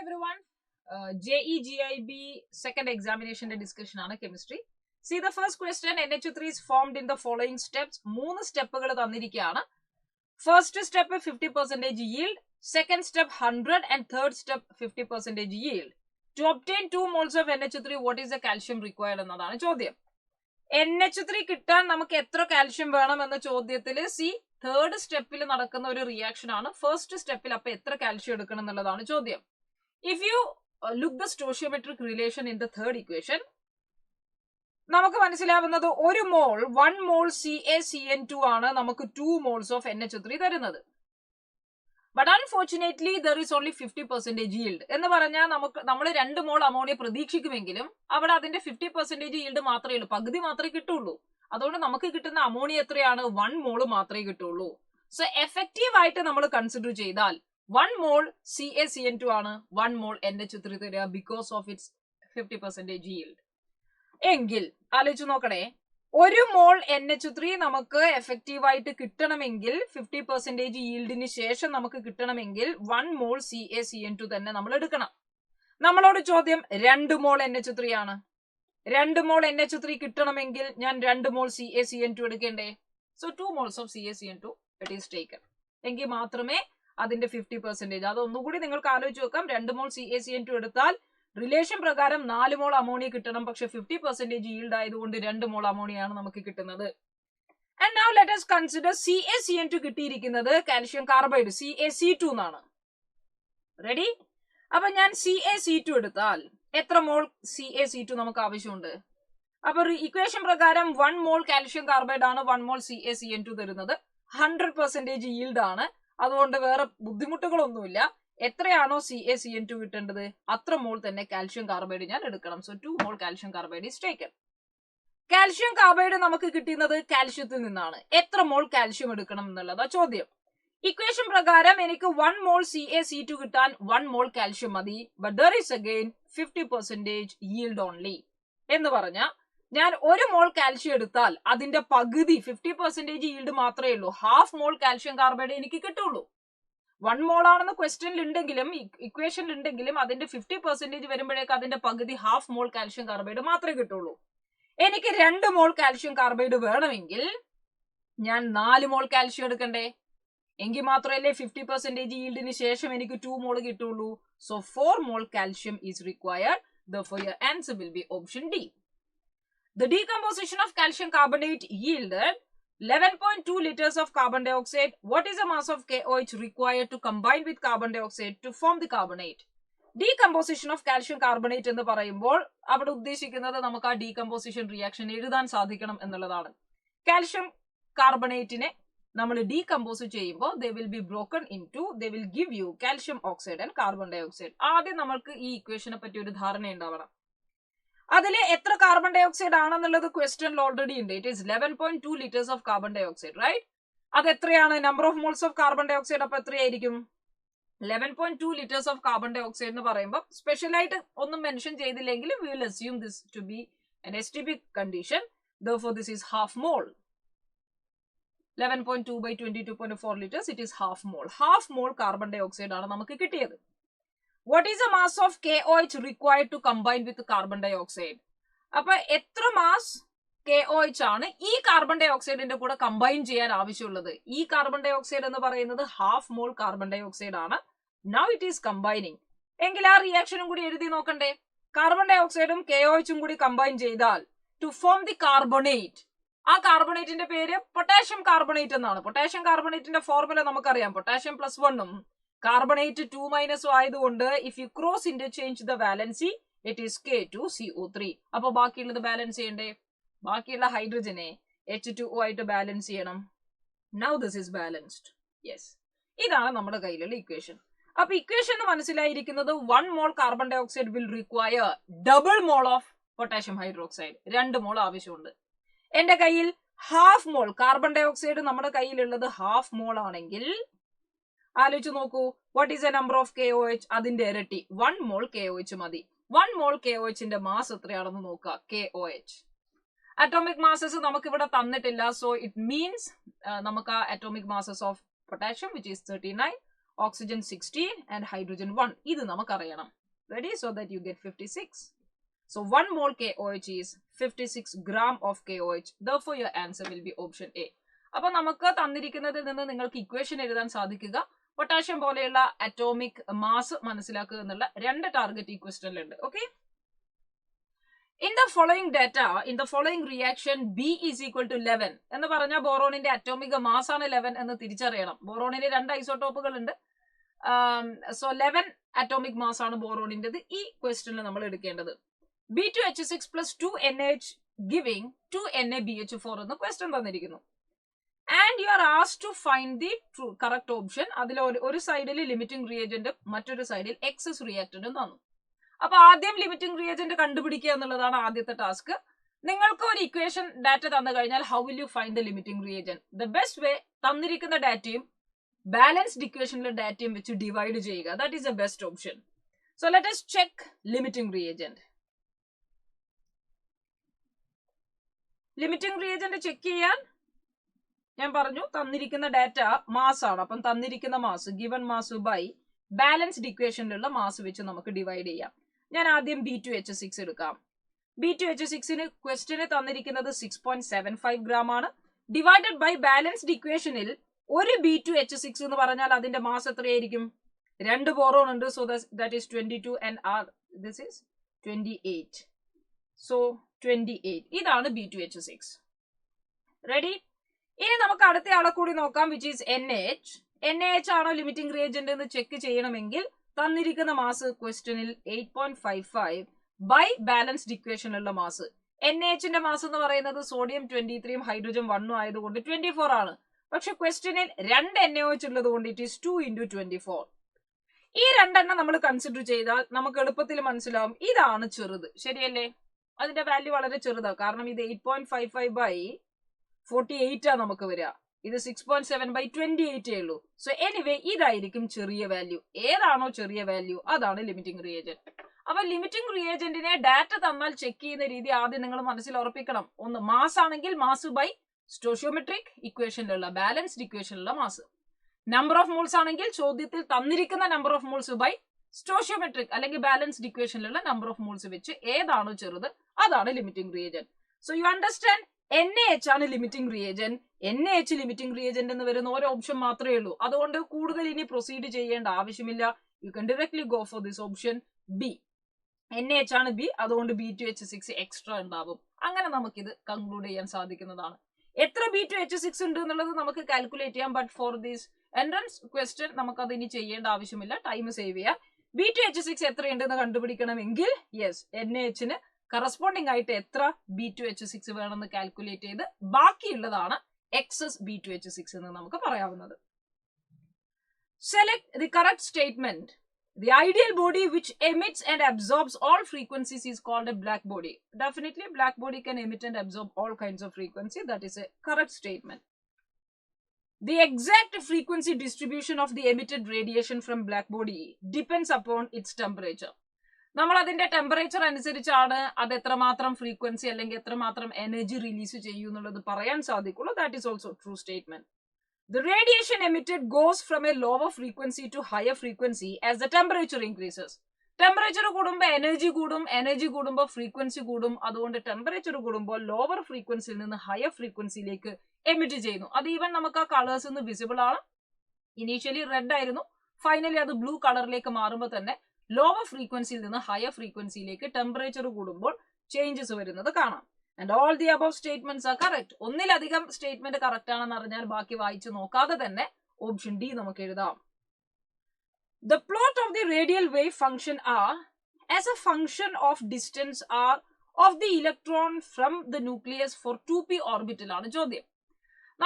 everyone. JEGIB second examination discussion on chemistry. See the first question, NH3 is formed in the following steps. 3 steps. First step 50% yield, second step 100 and third step 50% yield. To obtain 2 moles of NH3, what is the calcium required? എന്നതാണ് ചോദ്യം. NH3 കിട്ടാൻ നമുക്ക് എത്ര calcium വേണം എന്ന ചോദ്യത്തിൽ C third സ്റ്റെപ്പിൽ നടക്കുന്ന ഒരു റിയാക്ഷൻ ആണ്. ഫസ്റ്റ് സ്റ്റെപ്പിൽ അപ്പൊ എത്ര കാൽഷ്യം എടുക്കണം എന്നുള്ളതാണ് ചോദ്യം. If you look the stoichiometric relation in the third equation, നമുക്ക് മനസ്സിലാവുന്നത് 1 മോൾ 1 മോൾ CaCN2 ആണ് നമുക്ക് 2 മോൾസ് ഓഫ് NH3 തരുന്നത്. But unfortunately there is only 50% yield എന്ന് പറഞ്ഞാൽ നമ്മൾ 2 മോൾ അമോണിയ പ്രതീക്ഷിക്കുമെങ്കിലും അവിടെ അതിന്റെ 50% yield മാത്രമേ ഉള്ളൂ, പകുതി മാത്രമേ കിട്ടുള്ളൂ. അതുകൊണ്ട് നമുക്ക് കിട്ടുന്ന അമോണിയ എത്രയാണ്? 1 മോള് മാത്രമേ കിട്ടുള്ളൂ. സോ എഫക്റ്റീവ് ആയിട്ട് നമ്മൾ കൺസിഡർ ചെയ്താൽ 1 മോൾ CaCN2 ആണ് 1 മോൾ NH3 തരിക ബിക്കോസ് ഓഫ് ഇറ്റ്സ് 50% yield. എങ്കിൽ ആലോചിച്ച് നോക്കണേ, 1 മോൾ NH3 നമുക്ക് എഫക്റ്റീവ് ആയിട്ട് കിട്ടണമെങ്കിൽ 50% yield ശേഷം നമുക്ക് കിട്ടണമെങ്കിൽ 1 മോൾ CaCN2 തന്നെ നമ്മൾ എടുക്കണം. നമ്മളോട് ചോദ്യം 2 മോൾ NH3 ആണ്. 2 മോൾ NH3 കിട്ടണമെങ്കിൽ ഞാൻ 2 മോൾ CaCN2 എടുക്കേണ്ടേ? So 2 moles of CaCN2 it is taken. എങ്കിൽ മാത്രമേ അതിന്റെ 50%, അതൊന്നുകൂടി നിങ്ങൾക്ക് ആലോചിച്ച് വെക്കാം. 2 മോൾ CaCN2 എടുത്താൽ റിലേഷൻ പ്രകാരം 4 മോൾ അമോണിയ കിട്ടണം, പക്ഷെ 50% yield ആയതുകൊണ്ട് 2 മോൾ അമോണിയാണ് നമുക്ക് കിട്ടുന്നത്. And now let us consider CaCN2 കിട്ടിയിരിക്കുന്നത് കാൽഷ്യം കാർബൈഡ് CaC2 എന്നാണ്. റെഡി? അപ്പൊ ഞാൻ CaC2 എടുത്താൽ എത്ര മോൾ CaC2 നമുക്ക് ആവശ്യമുണ്ട്? അപ്പൊ ഇക്വേഷൻ പ്രകാരം 1 മോൾ കാൽഷ്യം കാർബൈഡ് ആണ് 1 മോൾ CaCN2 തരുന്നത്. 100% yield ആണ്, അതുകൊണ്ട് വേറെ ബുദ്ധിമുട്ടുകളൊന്നുമില്ല. എത്രയാണോ CaCN2 കിട്ടേണ്ടത് അത്ര മോൾ തന്നെ കാൽഷ്യം കാർബൈഡ് ഞാൻ എടുക്കണം. So 2 mole calcium carbide is taken. Calcium carbide നമുക്ക് കിട്ടുന്നത് കാൽഷ്യത്തിൽ നിന്നാണ്. എത്ര മോൾ കാൽഷ്യം എടുക്കണം എന്നുള്ളതാ ചോദ്യം. ഇക്വേഷൻ പ്രകാരം എനിക്ക് 1 മോൾ CaC2 കിട്ടാൻ 1 മോൾ കാൽഷ്യം മതി. But there is again 50% yield only എന്ന് പറഞ്ഞാൽ ഞാൻ 1 മോൾ കാൽഷ്യം എടുത്താൽ അതിന്റെ പകുതി 50% yield മാത്രമേ ഉള്ളൂ. ഹാഫ് മോൾ കാൽഷ്യം കാർബൈഡ് എനിക്ക് കിട്ടുള്ളൂ. 1 മോൾ ആണെന്ന് ക്വസ്റ്റ്യനിൽ ഉണ്ടെങ്കിലും ഇക്വേഷനിൽ ഉണ്ടെങ്കിലും അതിന്റെ 50% വരുമ്പോഴേക്ക് അതിന്റെ പകുതി ഹാഫ് മോൾ കാൽഷ്യം കാർബൈഡ് മാത്രമേ കിട്ടുള്ളൂ. എനിക്ക് 2 മോൾ കാൽഷ്യം കാർബൈഡ് വേണമെങ്കിൽ ഞാൻ 4 മോൾ കാൽഷ്യം എടുക്കണ്ടേ? എങ്കിൽ മാത്രമല്ലേ 50% yield ശേഷം എനിക്ക് 2 മോൾ കിട്ടുള്ളൂ. So 4 mole calcium is required. Therefore your answer will be option D. The decomposition of calcium carbonate yielded 11.2 liters of carbon dioxide. What is the mass of KOH required to combine with carbon dioxide to form the carbonate? Decomposition of calcium carbonate എന്ന് പറയുമ്പോൾ അവിടെ ഉദ്ദേശിക്കുന്നത് നമുക്ക് ആ decomposition reaction എഴുതാൻ സാധിക്കണം എന്നുള്ളതാണ്. Calcium കാർബണേറ്റിനെ നമ്മൾ ഡീകമ്പോസ് ചെയ്യുമ്പോൾ they will be broken into, they will give you calcium oxide and carbon dioxide. ആദ്യം നമുക്ക് ഈ ഇക്വേഷനെ പറ്റി ഒരു ധാരണ ഉണ്ടാവണം. അതിൽ എത്ര കാർബൺ ഡയോക്സൈഡ് ആണെന്നുള്ളത് ക്വസ്റ്റ്യനിൽ ഓൾറെഡി ഉണ്ട്. It is 11.2 liters of carbon dioxide, right? അത് എത്രയാണ്? Number of moles of carbon dioxide അപ്പൊ എത്രയായിരിക്കും? 11.2 liters ഓഫ് കാർബൺ ഡയോക്സൈഡ് എന്ന് പറയുമ്പോൾ സ്പെഷ്യൽ ആയിട്ട് ഒന്നും മെൻഷൻ ചെയ്തില്ലെങ്കിൽ we will assume this to be an STP condition. Therefore this is half mole. 11.2 by 22.4 liters, it is half mole. Half mole carbon dioxide ആണ് നമുക്ക് കിട്ടിയത്. What is the mass of KOH required to combine with carbon dioxide? അപ്പൊ എത്ര mass KOH ആണ് ഈ carbon ഡയോക്സൈഡിന്റെ കൂടെ combine ചെയ്യാൻ ആവശ്യമുള്ളത്? ഈ കാർബൺ ഡയോക്സൈഡ് എന്ന് പറയുന്നത് ഹാഫ് മോൾ കാർബൺ ഡയോക്സൈഡ് ആണ്. Now it is combining. എങ്കിൽ ആ റിയാക്ഷനും കൂടി എഴുതി നോക്കണ്ടേ? കാർബൺ ഡയോക്സൈഡും KOHും കൂടി കമ്പൈൻ ചെയ്താൽ ടു ഫോം ദി കാർബണേറ്റ്. ആ കാർബണേറ്റിന്റെ പേര് പൊട്ടാഷ്യം കാർബണേറ്റ് എന്നാണ്. പൊട്ടാഷ്യം കാർബണേറ്റിന്റെ ഫോർമുല നമുക്കറിയാം. പൊട്ടാഷ്യം +1 കാർബണേറ്റ് 2- ആയതുകൊണ്ട് if you cross interchange the valency it is K2CO3. അപ്പൊ ബാക്കിയുള്ളത് ബാലൻസ് ചെയ്യണ്ടേ? ബാക്കിയുള്ള ഹൈഡ്രജനെ H2O ആയിട്ട് ബാലൻസ് ചെയ്യണം. Now this is balanced. Yes, ഇതാണ് നമ്മുടെ കയ്യിലുള്ള ഇക്വേഷൻ. അപ്പൊ ഇക്വേഷൻ മനസ്സിലായിരിക്കുന്നത് 1 mole carbon dioxide will require double mole of potassium hydroxide. 2 mole ആവശ്യമുണ്ട്. എന്റെ കയ്യിൽ ഹാഫ് മോൾ കാർബൺ ഡയോക്സൈഡ് നമ്മുടെ കയ്യിലുള്ളത് ഹാഫ് മോൾ ആണെങ്കിൽ ആലോചിച്ച് നോക്കൂ, what is A number of KOH? അതിന്റെ ഇരട്ടി 1 മോൾ KOH മതി. 1 മോൾ KOHന്റെ മാസ് എത്രയാണെന്ന് നോക്കുക. KOH അറ്റോമിക് മാസസ് നമുക്ക് ഇവിടെ തന്നിട്ടില്ല. സോ ഇറ്റ് മീൻസ് നമുക്ക് atomic masses of potassium which is 39, oxygen 16 and hydrogen 1. ഇത് നമുക്കറിയണം. Ready? So that you get 56. So 1 mole KOH is 56 gram of KOH. Therefore your answer will be option A. അപ്പൊ നമുക്ക് തന്നിരിക്കുന്നതിൽ നിന്ന് നിങ്ങൾക്ക് equation എഴുതാൻ സാധിക്കുക. Potassium പോലെയുള്ള atomic mass മനസ്സിലാക്കുക എന്നുള്ള 2 ടാർഗറ്റ് ഈ ക്വസ്റ്റനിലുണ്ട്. Okay. In the following data, in the following reaction, B is equal to 11 എന്ന് പറഞ്ഞാൽ ബോറോണിന്റെ അറ്റോമിക് മാസ് ആണ് 11 എന്ന് തിരിച്ചറിയണം. ബോറോണിന് 2 ഐസോട്ടോപ്പുകൾ ഉണ്ട്. സോ 11 അറ്റോമിക് മാസ് ആണ് ബോറോണിന്റേത്. ഈ ക്വസ്റ്റനിൽ നമ്മൾ എടുക്കേണ്ടത് B2H6 plus 2NH giving 2NaBH4 എന്ന് ക്വസ്റ്റൻ തന്നിരിക്കുന്നു. And you are asked to find the correct option. അതിൽ ഒരു സൈഡിൽ ലിമിറ്റിംഗ് റിയേജന്റും മറ്റൊരു സൈഡിൽ എക്സസ് റിയാക്ടന്റും തന്നു. അപ്പൊ ആദ്യം ലിമിറ്റിംഗ് റിയേജന്റ് കണ്ടുപിടിക്കുക എന്നുള്ളതാണ് ആദ്യത്തെ ടാസ്ക്. നിങ്ങൾക്ക് ഒരു ഇക്വേഷൻ ഡാറ്റ തന്നു കഴിഞ്ഞാൽ how will you find the limiting reagent? The best way തന്നിരിക്കുന്ന ഡാറ്റയും ബാലൻസ്ഡ് ഇക്വേഷനിലെ ഡാറ്റയും വെച്ച് ഡിവൈഡ് ചെയ്യുക. That is the best option. So let us check limiting reagent. Limiting reagent check ചെയ്യാൻ ഞാൻ പറഞ്ഞു തന്നിരിക്കുന്ന ഡാറ്റ മാസ് ആണ്. അപ്പം തന്നിരിക്കുന്ന mass given mass by balanced ഇക്വേഷനിലുള്ള മാസ് വെച്ച് നമുക്ക് ഡിവൈഡ് ചെയ്യാം. ഞാൻ ആദ്യം B2H6 എടുക്കാം. B2H6ന് ക്വസ്റ്റ്യന് തന്നിരിക്കുന്നത് 6.75 ഗ്രാം ആണ്. ഡിവൈഡഡ് ബൈ ബാലൻസ്ഡ് ഇക്വേഷനിൽ ഒരു B2H6 എന്ന് പറഞ്ഞാൽ അതിന്റെ മാസ് എത്രയായിരിക്കും? 2 ബോറോൺ ഉണ്ട്. So that is 22 and R this is 28. So 28 ഇതാണ് B2H6. റെഡി? ഇനി നമുക്ക് അടുത്ത ആളെ കൂടി നോക്കാം, വിച്ച് ഈസ് NaH. NaH ആണോ ലിമിറ്റിംഗ് റിയേജന്റ് എന്ന് ചെക്ക് ചെയ്യണമെങ്കിൽ തന്നിരിക്കുന്ന മാസ് ക്വസ്റ്റ്യനിൽ 8.55 ബൈ ബാലൻസ്ഡ് ഇക്വേഷനുള്ള മാസ്. NaHന്റെ മാസ് എന്ന് പറയുന്നത് സോഡിയം 23 ഹൈഡ്രജൻ 1 ആയതുകൊണ്ട് 24 ആണ്. പക്ഷെ ക്വസ്റ്റ്യനിൽ 2 NaOH ഉള്ളത് കൊണ്ട് ഇറ്റ് ഈസ് 2 into 24. ഈ രണ്ടെണ്ണം നമ്മൾ കൺസിഡർ ചെയ്താൽ നമുക്ക് എളുപ്പത്തിൽ മനസ്സിലാവും ഇതാണ് ചെറുത്. ശരിയല്ലേ? അതിന്റെ വാല്യൂ വളരെ ചെറുതാണ്. കാരണം ഇത് 8.55 ബൈ 48 ആ നമുക്ക് വരിക. ഇത് 6.7 by 28 ഉള്ളൂ. സോ എനിവേ ഇതായിരിക്കും ചെറിയ വാല്യൂ. ഏതാണോ ചെറിയ വാല്യൂ അതാണ് ലിമിറ്റിംഗ് റിയേജന്റ്. അപ്പൊ ലിമിറ്റിംഗ് റിയേജന്റിനെ ഡാറ്റ തന്നാൽ ചെക്ക് ചെയ്യുന്ന രീതി ആദ്യം നിങ്ങൾ മനസ്സിൽ ഉറപ്പിക്കണം. ഒന്ന് മാസ് ആണെങ്കിൽ മാസ് ബൈ സ്റ്റോഷിയോമെട്രിക് ഇക്വേഷനിലുള്ള ബാലൻസ്ഡ് ഇക്വേഷനിലുള്ള മാസ്. നമ്പർ ഓഫ് മോൾസ് ആണെങ്കിൽ ചോദ്യത്തിൽ തന്നിരിക്കുന്ന number of moles by stoichiometric അല്ലെങ്കിൽ ബാലൻസ്ഡ് ഇക്വേഷനിലുള്ള നമ്പർ ഓഫ് മോൾസ് വെച്ച് ഏതാണോ ചെറുത് അതാണ് limiting reagent. So you understand NaH ആണ് limiting reagent. NaH limiting reagent എന്ന് വരുന്ന ഒരു ഓപ്ഷൻ മാത്രമേ ഉള്ളൂ. അതുകൊണ്ട് കൂടുതൽ ഇനി പ്രൊസീഡ് ചെയ്യേണ്ട ആവശ്യമില്ല. You can directly go for this option B. NaH ആണ് ബി, അതുകൊണ്ട് B2H6 എക്സ്ട്രാ ഉണ്ടാവും. അങ്ങനെ നമുക്കിത് കൺക്ലൂഡ് ചെയ്യാൻ സാധിക്കുന്നതാണ്. എത്ര B2H6 ഉണ്ട് എന്നുള്ളത് നമുക്ക് കാൽക്കുലേറ്റ് ചെയ്യാം. But for this entrance question നമുക്കത് ഇനി ചെയ്യേണ്ട ആവശ്യമില്ല. ടൈം സേവ് ചെയ്യാം. B2H6 എത്രയുണ്ടെന്ന് കണ്ടുപിടിക്കണമെങ്കിൽ യെസ് NaHന് കറസ്പോണ്ടിങ് ആയിട്ട് എത്ര B2H6 വേണമെന്ന് കാൽക്കുലേറ്റ് ചെയ്ത് ബാക്കിയുള്ളതാണ് എക്സസ് B2H6 എന്ന് നമുക്ക് പറയാവുന്നത്. Select the correct statement. The ideal body which emits and absorbs all frequencies is called a black body. Definitely black body can emit and absorb all kinds of frequency. That is a correct statement. The exact frequency distribution of the emitted radiation from black body depends upon its temperature. നമ്മൾ അതിന്റെ temperature അനുസരിച്ചാണ് അത് എത്രമാത്രം frequency അല്ലെങ്കിൽ എത്രമാത്രം energy release ചെയ്യും എന്നുള്ളത് പറയാൻ സാധിക്കുള്ളൂ. That is also true statement. The radiation emitted goes from a lower frequency to higher frequency as the temperature increases. Temperature കൂടുമ്പോൾ എനർജി കൂടും, എനർജി കൂടുമ്പോൾ ഫ്രീക്വൻസി കൂടും. അതുകൊണ്ട് ടെമ്പറേച്ചർ കൂടുമ്പോൾ ലോവർ ഫ്രീക്വൻസിയിൽ നിന്ന് ഹയർ ഫ്രീക്വൻസിയിലേക്ക് എമിറ്റ് ചെയ്യുന്നു. അത് ഈവൻ നമുക്ക് ആ കളേഴ്സ് നിന്ന് വിസിബിൾ ആണ്. ഇനീഷ്യലി റെഡ് ആയിരുന്നു, ഫൈനലി അത് ബ്ലൂ കളറിലേക്ക് മാറുമ്പോൾ തന്നെ ലോവർ ഫ്രീക്വൻസിയിൽ നിന്ന് ഹയർ ഫ്രീക്വൻസിയിലേക്ക് ടെമ്പറേച്ചർ കൂടുമ്പോൾ ചേഞ്ചസ് വരുന്നത് കാണാം. And all the above statements are correct. ഒന്നിലധികം സ്റ്റേറ്റ്മെന്റ് കറക്റ്റ് ആണെന്ന് അറിഞ്ഞാൽ ബാക്കി വായിച്ചു നോക്കാതെ തന്നെ ഓപ്ഷൻ ഡി നമുക്ക് എഴുതാം. The plot of the radial wave function r as a function of distance r of the electron from the nucleus for 2p orbital ആണ് ചോദ്യം.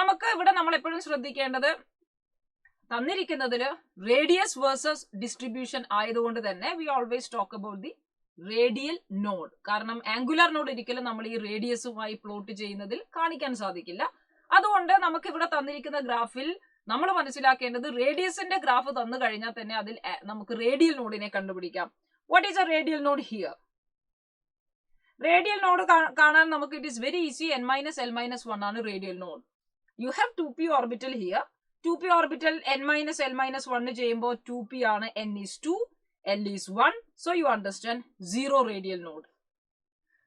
നമുക്ക് ഇവിടെ നമ്മൾ എപ്പോഴും ശ്രദ്ധിക്കേണ്ടത് തന്നിരിക്കുന്നതില് റേഡിയസ് വേഴ്സസ് ഡിസ്ട്രിബ്യൂഷൻ ആയതുകൊണ്ട് തന്നെ we always talk about the radial node. കാരണം ആംഗുലർ നോഡ് ഒരിക്കലും നമ്മൾ ഈ റേഡിയസുമായി പ്ലോട്ട് ചെയ്യുന്നതിൽ കാണിക്കാൻ സാധിക്കില്ല. അതുകൊണ്ട് നമുക്ക് ഇവിടെ തന്നിരിക്കുന്ന ഗ്രാഫിൽ നമ്മൾ മനസ്സിലാക്കേണ്ടത് റേഡിയസിന്റെ ഗ്രാഫ് തന്നു കഴിഞ്ഞാൽ തന്നെ അതിൽ നമുക്ക് റേഡിയൽ നോഡിനെ കണ്ടുപിടിക്കാം. What is A radial node here? Radial node കാണാൻ നമുക്ക് it is very easy. n - l - 1 ആണ് radial node. You have 2p orbital here. 2p orbital n minus l minus 1 ചെയ്യുമ്പോൾ 2p ആണ്, n is 2, l is 1. So you understand 0 radial node.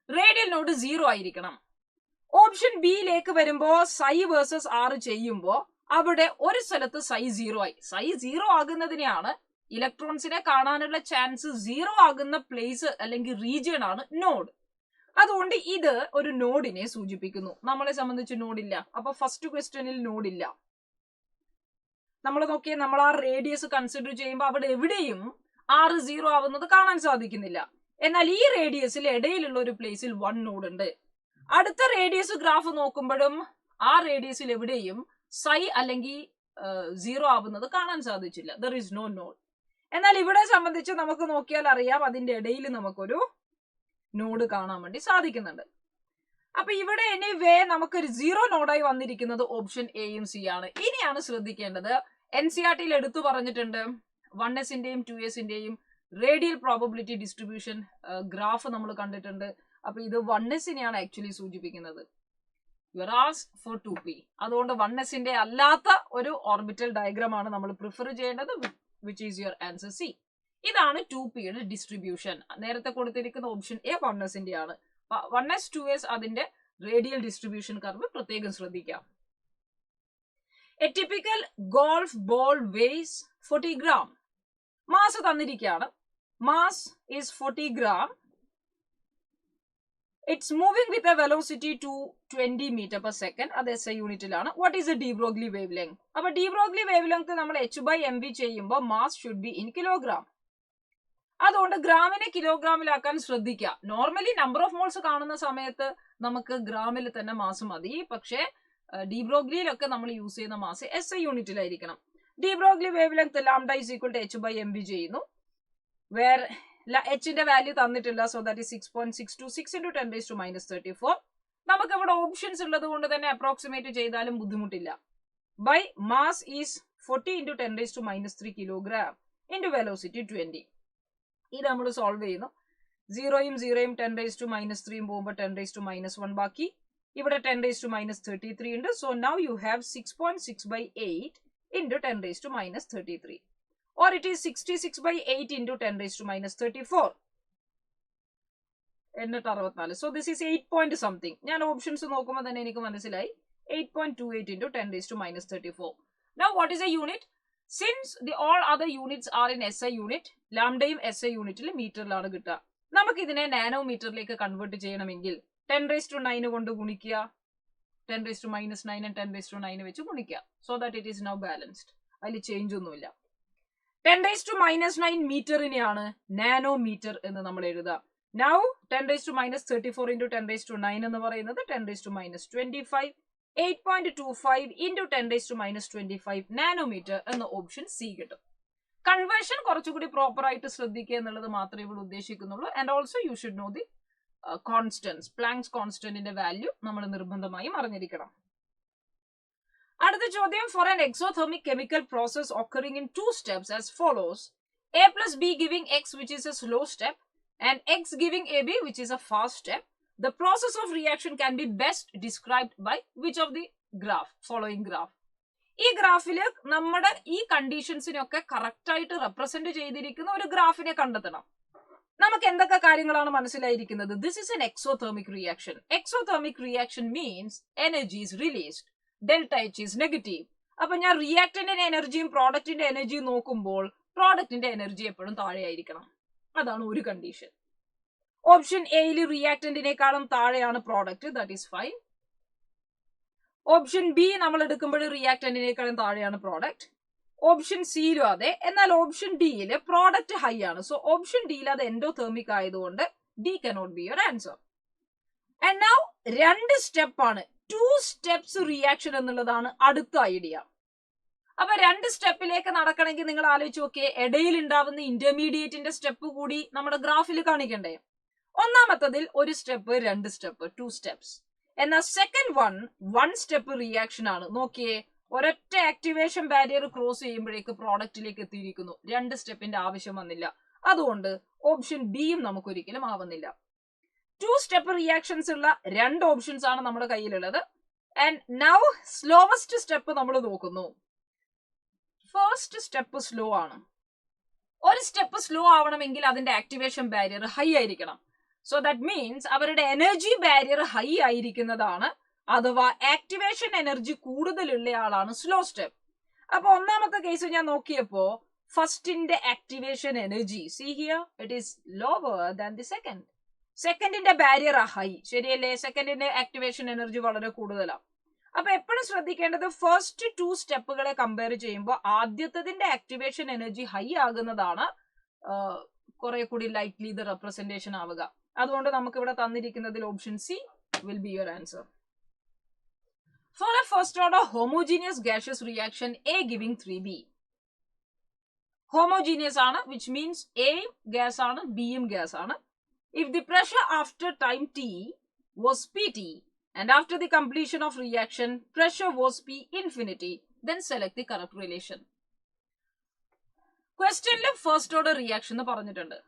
Radial node 0 ആയിരിക്കണം. Option ബിയിലേക്ക് വരുമ്പോ psi versus r ചെയ്യുമ്പോ അവിടെ ഒരു സ്ഥലത്ത് psi 0 ആയി. psi 0 ആകുന്നതിനെയാണ് ഇലക്ട്രോൺസിനെ കാണാനുള്ള ചാൻസ് 0 ആകുന്ന പ്ലേസ് അല്ലെങ്കിൽ റീജിയൻ ആണ് നോഡ്. അതുകൊണ്ട് ഇത് ഒരു നോഡിനെ സൂചിപ്പിക്കുന്നു. നമ്മളെ സംബന്ധിച്ച് നോഡില്ല. അപ്പൊ ഫസ്റ്റ് ക്വസ്റ്റ്യനിൽ നോഡില്ല. നമ്മൾ നോക്കിയാൽ നമ്മൾ ആ റേഡിയസ് കൺസിഡർ ചെയ്യുമ്പോൾ അവിടെ എവിടെയും r 0 ആവുന്നത് കാണാൻ സാധിക്കുന്നില്ല. എന്നാൽ ഈ റേഡിയസിൽ ഇടയിലുള്ള ഒരു പ്ലേസിൽ 1 നോഡ് ഉണ്ട്. അടുത്ത റേഡിയസ് ഗ്രാഫ് നോക്കുമ്പോഴും ആ റേഡിയസിൽ എവിടെയും psi അല്ലെങ്കിൽ 0 ആവുന്നത് കാണാൻ സാധിച്ചില്ല. There is no node. എന്നാൽ ഇവിടെ സംബന്ധിച്ച് നമുക്ക് നോക്കിയാൽ അറിയാം അതിന്റെ ഇടയിൽ നമുക്കൊരു നോഡ് കാണാൻ വേണ്ടി സാധിക്കുന്നുണ്ട്. അപ്പൊ ഇവിടെ എനിവേ നമുക്കൊരു 0 നോഡായി വന്നിരിക്കുന്നത് ഓപ്ഷൻ എയും സി ആണ്. ഇനിയാണ് ശ്രദ്ധിക്കേണ്ടത്, NCERT-യിൽ എടുത്തു പറഞ്ഞിട്ടുണ്ട് 1sന്റെയും 2sന്റെയും റേഡിയൽ പ്രോബബിലിറ്റി ഡിസ്ട്രിബ്യൂഷൻ ഗ്രാഫ് നമ്മൾ കണ്ടിട്ടുണ്ട്. അപ്പൊ ഇത് 1sനെയാണ് ആക്ച്വലി സൂചിപ്പിക്കുന്നത്. You are asked four 2p. അതുകൊണ്ട് 1sന്റെ അല്ലാത്ത ഒരു ഓർബിറ്റൽ ഡയഗ്രാം ആണ് നമ്മൾ പ്രിഫർ ചെയ്യേണ്ടത്, which is your answer C. ഇതാണ് 2pയുടെ ഡിസ്ട്രിബ്യൂഷൻ. നേരത്തെ കൊടുത്തിരിക്കുന്ന ഓപ്ഷൻ എ 1sന്റെ ആണ്. 1s 2s അതിന്റെ റേഡിയൽ ഡിസ്ട്രിബ്യൂഷൻ കർവ് പ്രത്യേകം ശ്രദ്ധിക്കാം. A typical golf ball weighs 40 gram. Mass തന്നിരിക്കുകയാണ്. Mass is 40 gram. It's moving with a velocity to 20 meter per second. അത് SI യൂണിറ്റിലാണ്. What is a de Broglie wavelength? അപ്പൊ de Broglie wavelength നമ്മൾ h/mv ചെയ്യുമ്പോൾ mass should be in kilogram. അതുകൊണ്ട് ഗ്രാമിനെ കിലോഗ്രാമിലാക്കാൻ ശ്രദ്ധിക്കുക. Normally number of moles കാണുന്ന സമയത്ത് നമുക്ക് ഗ്രാമിൽ തന്നെ മാസ് മതി. പക്ഷേ ഡി ബ്രോഗ്ലിയിലൊക്കെ നമ്മൾ യൂസ് ചെയ്യുന്ന മാസ് SI യൂണിറ്റിലായിരിക്കണം. De Broglie wavelength lambda is equal to h/mv ചെയ്യുന്നു. വേർ എച്ചിന്റെ വാല്യൂ തന്നിട്ടില്ല. So that is 6.626 into 10⁻⁻³ 34. നമുക്ക് ഇവിടെ ഓപ്ഷൻസ് ഉള്ളത് കൊണ്ട് തന്നെ അപ്രോക്സിമേറ്റ് ചെയ്താലും ബുദ്ധിമുട്ടില്ല. By mass is 40 into 10⁻³ kilogram into velocity 20. ഇത് നമ്മൾ സോൾവ് ചെയ്യുന്നു. 0യും 0യും 10⁻³ പോകുമ്പോൾ 10⁻⁻1 ബാക്കി. ഇവിടെ 10⁻³ ഉണ്ട്. So now you have 6.6/8 into 10⁻³ or it is 66/8 into 10⁻34. എന്നിട്ട് 64. So this is 8 point something. ഞാൻ ഓപ്ഷൻസ് നോക്കുമ്പോൾ തന്നെ എനിക്ക് മനസ്സിലായി 8.28 into 10⁻34. Now what is a unit? Since the all other units are in SI unit, ലാംഡയും SI യൂണിറ്റിൽ മീറ്ററിലാണ് കിട്ടുക. നമുക്ക് ഇതിനെ നാനോമീറ്ററിലേക്ക് കൺവേർട്ട് ചെയ്യണമെങ്കിൽ 10⁻9 കൊണ്ട് ഗുണിക്കുക, 10⁻⁻9 and 10⁻9 വെച്ച് ഗുണിക്കുക. So that it is now balanced. അതിൽ ചേഞ്ച് ഒന്നുമില്ല. 10⁻�9 മീറ്ററിനെയാണ് നാനോമീറ്റർ എന്ന് നമ്മൾ എഴുതുക. നൗ 10⁻34 into 10⁻9 എന്ന് പറയുന്നത് 10⁻25, 8.25 into 10⁻25 നാനോമീറ്റർ എന്ന ഓപ്ഷൻ സി കിട്ടും. കൺവേർഷൻ കുറച്ചുകൂടി പ്രോപ്പർ ആയിട്ട് ശ്രദ്ധിക്കുക എന്നുള്ളത് മാത്രമേ ഇവിടെ ഉദ്ദേശിക്കുന്നുള്ളൂ. And also you should know the constants. Planck's കോൺസ്റ്റന്റിന്റെ വാല്യൂ നമ്മൾ നിർബന്ധമായും അറിഞ്ഞിരിക്കണം. അടുത്ത ചോദ്യം, for an exothermic chemical process occurring in 2 steps as follows: A plus B giving X, which is a slow step, and X giving AB, which is a fast step. The process of reaction can be best described by which of the following graph? ഈ ഗ്രാഫില് നമ്മുടെ ഈ കണ്ടീഷൻസിനൊക്കെ correct ആയിട്ട് represent ചെയ്തിരിക്കുന്ന ഒരു ഗ്രാഫിനെ കണ്ടെത്തണം. നമുക്ക് എന്തൊക്കെ കാര്യങ്ങളാണ് മനസ്സിലായിരിക്കുന്നത്? This is an exothermic reaction. Exothermic reaction means energy is released. Delta H is negative. അപ്പൊ ഞാൻ റിയാക്ടന്റിന്റെ എനർജിയും പ്രോഡക്റ്റിന്റെ എനർജിയും നോക്കുമ്പോൾ പ്രോഡക്റ്റിന്റെ എനർജി എപ്പോഴും താഴെയായിരിക്കണം. അതാണ് ഒരു കണ്ടീഷൻ. ഓപ്ഷൻ എയിൽ റിയാക്ടന്റിനേക്കാളും താഴെയാണ് product, that is fine. Option B നമ്മൾ എടുക്കുമ്പോൾ റിയാക്ടന്റിനേക്കാളും താഴെയാണ് പ്രോഡക്റ്റ്. ഓപ്ഷൻ സിയിലും അതെ. എന്നാൽ ഓപ്ഷൻ ഡിയില് പ്രോഡക്റ്റ് ഹൈ ആണ്. സോ ഓപ്ഷൻ ഡിയിൽ അത് എൻഡോതെർമിക് ആയതുകൊണ്ട് D cannot be your answer. And now 2 സ്റ്റെപ്പാണ്. 2 steps റിയാക്ഷൻ എന്നുള്ളതാണ് അടുത്ത ഐഡിയ. അപ്പൊ 2 സ്റ്റെപ്പിലേക്ക് നടക്കണമെങ്കിൽ നിങ്ങൾ ആലോചിച്ച് നോക്കിയേ, ഇടയിൽ ഉണ്ടാവുന്ന ഇന്റർമീഡിയറ്റിന്റെ സ്റ്റെപ്പ് കൂടി നമ്മുടെ ഗ്രാഫിൽ കാണിക്കണ്ടേ? ഒന്നാമത്തതിൽ ഒരു സ്റ്റെപ്പ്, 2 സ്റ്റെപ്പ്, 2 steps. എന്നാൽ സെക്കൻഡ് 1 സ്റ്റെപ്പ് റിയാക്ഷൻ ആണ്. നോക്കിയേ, ഒരൊറ്റ ആക്ടിവേഷൻ ബാരിയർ ക്രോസ് ചെയ്യുമ്പോഴേക്ക് പ്രോഡക്റ്റിലേക്ക് എത്തിയിരിക്കുന്നു. 2 സ്റ്റെപ്പിന്റെ ആവശ്യം വന്നില്ല. അതുകൊണ്ട് ഓപ്ഷൻ ബിയും നമുക്ക് ഒരിക്കലും ആവുന്നില്ല. 2 സ്റ്റെപ്പ് റിയാക്ഷൻസ് ഉള്ള 2 ഓപ്ഷൻസ് ആണ് നമ്മുടെ കയ്യിലുള്ളത്. ആൻഡ് നൗ സ്ലോവസ്റ്റ് സ്റ്റെപ്പ് നമ്മൾ നോക്കുന്നു. ഫസ്റ്റ് സ്റ്റെപ്പ് സ്ലോ ആണ്. ഒരു സ്റ്റെപ്പ് സ്ലോ ആവണമെങ്കിൽ അതിന്റെ ആക്ടിവേഷൻ ബാരിയർ ഹൈ ആയിരിക്കണം. സോ ദാറ്റ് മീൻസ് അവരുടെ എനർജി ബാരിയർ ഹൈ ആയിരിക്കുന്നതാണ്, അഥവാ ആക്ടിവേഷൻ എനർജി കൂടുതലുള്ള ആളാണ് സ്ലോ സ്റ്റെപ്പ്. അപ്പൊ ഒന്നാമത്തെ കേസ് ഞാൻ നോക്കിയപ്പോ ഫസ്റ്റിന്റെ activation energy see here it is lower than the second. സെക്കൻഡിന്റെ ബാരിയർ ഹൈ, ശരിയല്ലേ? സെക്കൻഡിന്റെ ആക്ടിവേഷൻ എനർജി വളരെ കൂടുതലാണ്. അപ്പൊ എപ്പോഴും ശ്രദ്ധിക്കേണ്ടത് ഫസ്റ്റ് 2 സ്റ്റെപ്പുകളെ കമ്പയർ ചെയ്യുമ്പോൾ ആദ്യത്തതിന്റെ ആക്ടിവേഷൻ എനർജി ഹൈ ആകുന്നതാണ് കുറെ കൂടി ലൈക്ലി ഇത് റെപ്രസെന്റേഷൻ ആവുക. അതുകൊണ്ട് നമുക്ക് ഇവിടെ തന്നിരിക്കുന്നതിൽ option C will be your answer. For a first order homogeneous gaseous reaction A giving 3B. Homogeneous ആണ്, which means A gas ആണ്, B യും gas ആണ്. If the pressure after time t was Pt and after the completion of reaction pressure was P infinity, then select the correct relation. Questionൽ first order reaction എന്ന് പറഞ്ഞിട്ടുണ്ട്.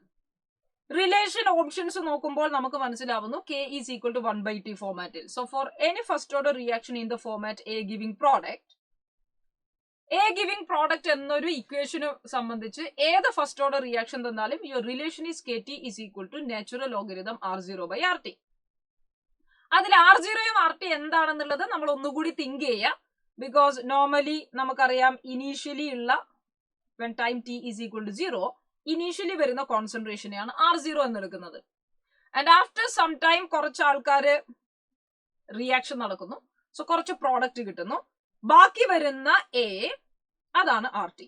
Relation options നോക്കുമ്പോൾ നമുക്ക് മനസ്സിലാവുന്നു K is equal to 1/T ഫോമാറ്റിൽ. So for any first order reaction in the format A giving product, A giving product എന്നൊരു ഇക്വേഷന് സംബന്ധിച്ച് ഏത് ഫസ്റ്റ് ഓർഡർ റിയാക്ഷൻ തന്നാലും your relation is KT is equal to natural logarithm R0/RT. അതിൽ R0 യും RT എന്താണെന്നുള്ളത് നമ്മൾ ഒന്നുകൂടി തിങ്ക് ചെയ്യാം. ബിക്കോസ് നോർമലി നമുക്കറിയാം ഇനീഷ്യലി ഉള്ള when time t is equal to 0 initially വരുന്ന കോൺസെൻട്രേഷനെയാണ് R0 എന്നെടുക്കുന്നത്. ആൻഡ് ആഫ്റ്റർ സം ടൈം കുറച്ച് ആൾക്കാര് റിയാക്ഷൻ നടക്കുന്നു, സോ കുറച്ച് പ്രോഡക്റ്റ് കിട്ടുന്നു, ബാക്കി വരുന്ന A അതാണ് RT.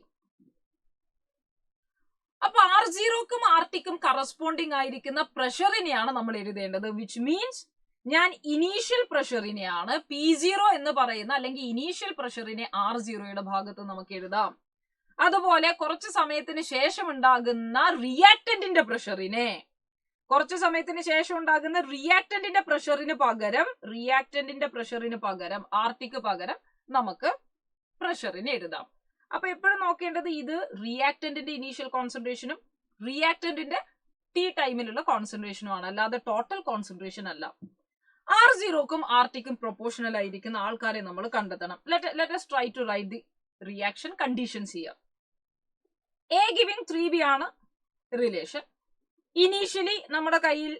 അപ്പൊ R0ക്കും RTക്കും കറസ്പോണ്ടിങ് ആയിരിക്കുന്ന പ്രഷറിനെയാണ് നമ്മൾ എഴുതേണ്ടത്. വിച്ച് മീൻസ് ഞാൻ ഇനീഷ്യൽ പ്രഷറിനെയാണ് P0 എന്ന് പറയുന്ന, അല്ലെങ്കിൽ ഇനീഷ്യൽ പ്രഷറിനെ R0യുടെ ഭാഗത്ത് നമുക്ക് എഴുതാം. അതുപോലെ കുറച്ച് സമയത്തിന് ശേഷം ഉണ്ടാകുന്ന റിയാക്ടന്റിന്റെ പ്രഷറിനെ, പ്രഷറിന് പകരം ആർട്ടിക്ക് പകരം നമുക്ക് പ്രഷറിനെ എഴുതാം. അപ്പൊ എപ്പോഴും നോക്കേണ്ടത് ഇത് റിയാക്ടന്റിന്റെ ഇനീഷ്യൽ കോൺസെൻട്രേഷനും റിയാക്ടന്റിന്റെ ടി ടൈമിലുള്ള കോൺസെൻട്രേഷനുമാണ്, അല്ലാതെ ടോട്ടൽ കോൺസെൻട്രേഷൻ അല്ല. R0ക്കും RTക്കും പ്രൊപ്പോർഷണൽ ആയിരിക്കുന്ന ആൾക്കാരെ നമ്മൾ കണ്ടെത്തണം. Let us try to write the reaction conditions here. A giving 3B ആണ് റിലേഷൻ. ഇനീഷ്യലി നമ്മുടെ കയ്യിൽ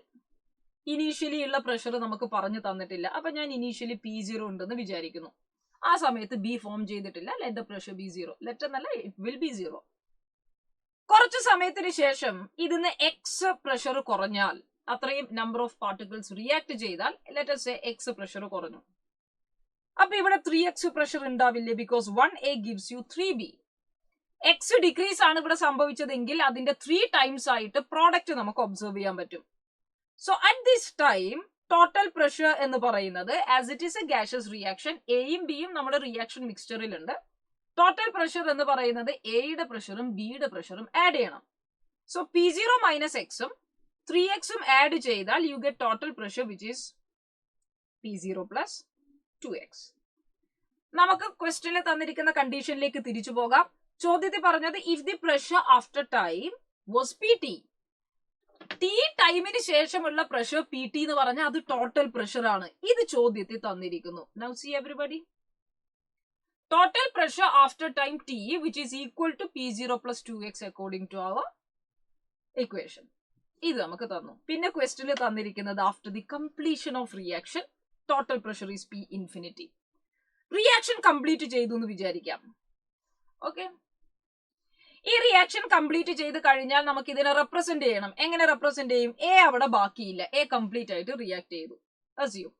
ഇനീഷ്യലി ഉള്ള പ്രഷർ നമുക്ക് പറഞ്ഞു തന്നിട്ടില്ല. അപ്പൊ ഞാൻ ഇനീഷ്യലി P0 ഉണ്ടെന്ന് വിചാരിക്കുന്നു. ആ സമയത്ത് B ഫോം ചെയ്തിട്ടില്ല. Let the pressure B 0. Let എന്നല്ല, ഇറ്റ് വിൽ ബി 0. കുറച്ച് സമയത്തിന് ശേഷം ഇതിന് എക്സ് പ്രഷർ കുറഞ്ഞാൽ, അത്രയും നമ്പർ ഓഫ് പാർട്ടിക്കിൾസ് റിയാക്ട് ചെയ്താൽ let us say X pressure കുറഞ്ഞു. അപ്പൊ ഇവിടെ 3x പ്രഷർ ഉണ്ടാവില്ലേ? Because 1A gives you 3B. X decrease ആണ് ഇവിടെ സംഭവിച്ചതെങ്കിൽ അതിന്റെ 3 ടൈംസ് ആയിട്ട് പ്രോഡക്റ്റ് നമുക്ക് ഒബ്സർവ് ചെയ്യാൻ പറ്റും. So at this time total pressure എന്ന് പറയുന്നത്, as it is A gaseous reaction, എയും ബിയും നമ്മുടെ റിയാക്ഷൻ മിക്സ്ചറിലുണ്ട്. ടോട്ടൽ പ്രഷർ എന്ന് പറയുന്നത് എയുടെ പ്രഷറും ബിയുടെ പ്രഷറും ആഡ് ചെയ്യണം. സോ P0 മൈനസ് എക്സും 3xും ആഡ് ചെയ്താൽ you get total pressure which is P0 plus 2x. നമുക്ക് ക്വസ്റ്റ്യനിൽ തന്നിരിക്കുന്ന കണ്ടീഷനിലേക്ക് തിരിച്ചു പോകാം. ചോദ്യത്തിൽ പറഞ്ഞത് if the pressure after time was PT, T ടൈമിന് ശേഷമുള്ള പ്രഷർ PT എന്ന് പറഞ്ഞാൽ അത് ടോട്ടൽ പ്രഷർ ആണ്. ഇത് ചോദ്യത്തിൽ തന്നിരിക്കുന്നു. Now see everybody, total pressure after time T which is equal to P0 plus 2x according to our equation. ഇത് നമുക്ക് തന്നു. പിന്നെ ക്വസ്റ്റ്യനിൽ തന്നിരിക്കുന്നത് after the completion of reaction total pressure is P infinity. Reaction complete ചെയ്തു എന്ന് വിചാരിക്കാം. Okay, ഈ റിയാക്ഷൻ കംപ്ലീറ്റ് ചെയ്ത് കഴിഞ്ഞാൽ നമുക്ക് ഇതിനെ റെപ്രസെന്റ് ചെയ്യണം. എങ്ങനെ റെപ്രസെന്റ് ചെയ്യും? എ അവിടെ ബാക്കിയില്ല, എ കംപ്ലീറ്റ് ആയിട്ട് റിയാക്ട് ചെയ്തു. അസ്യൂം.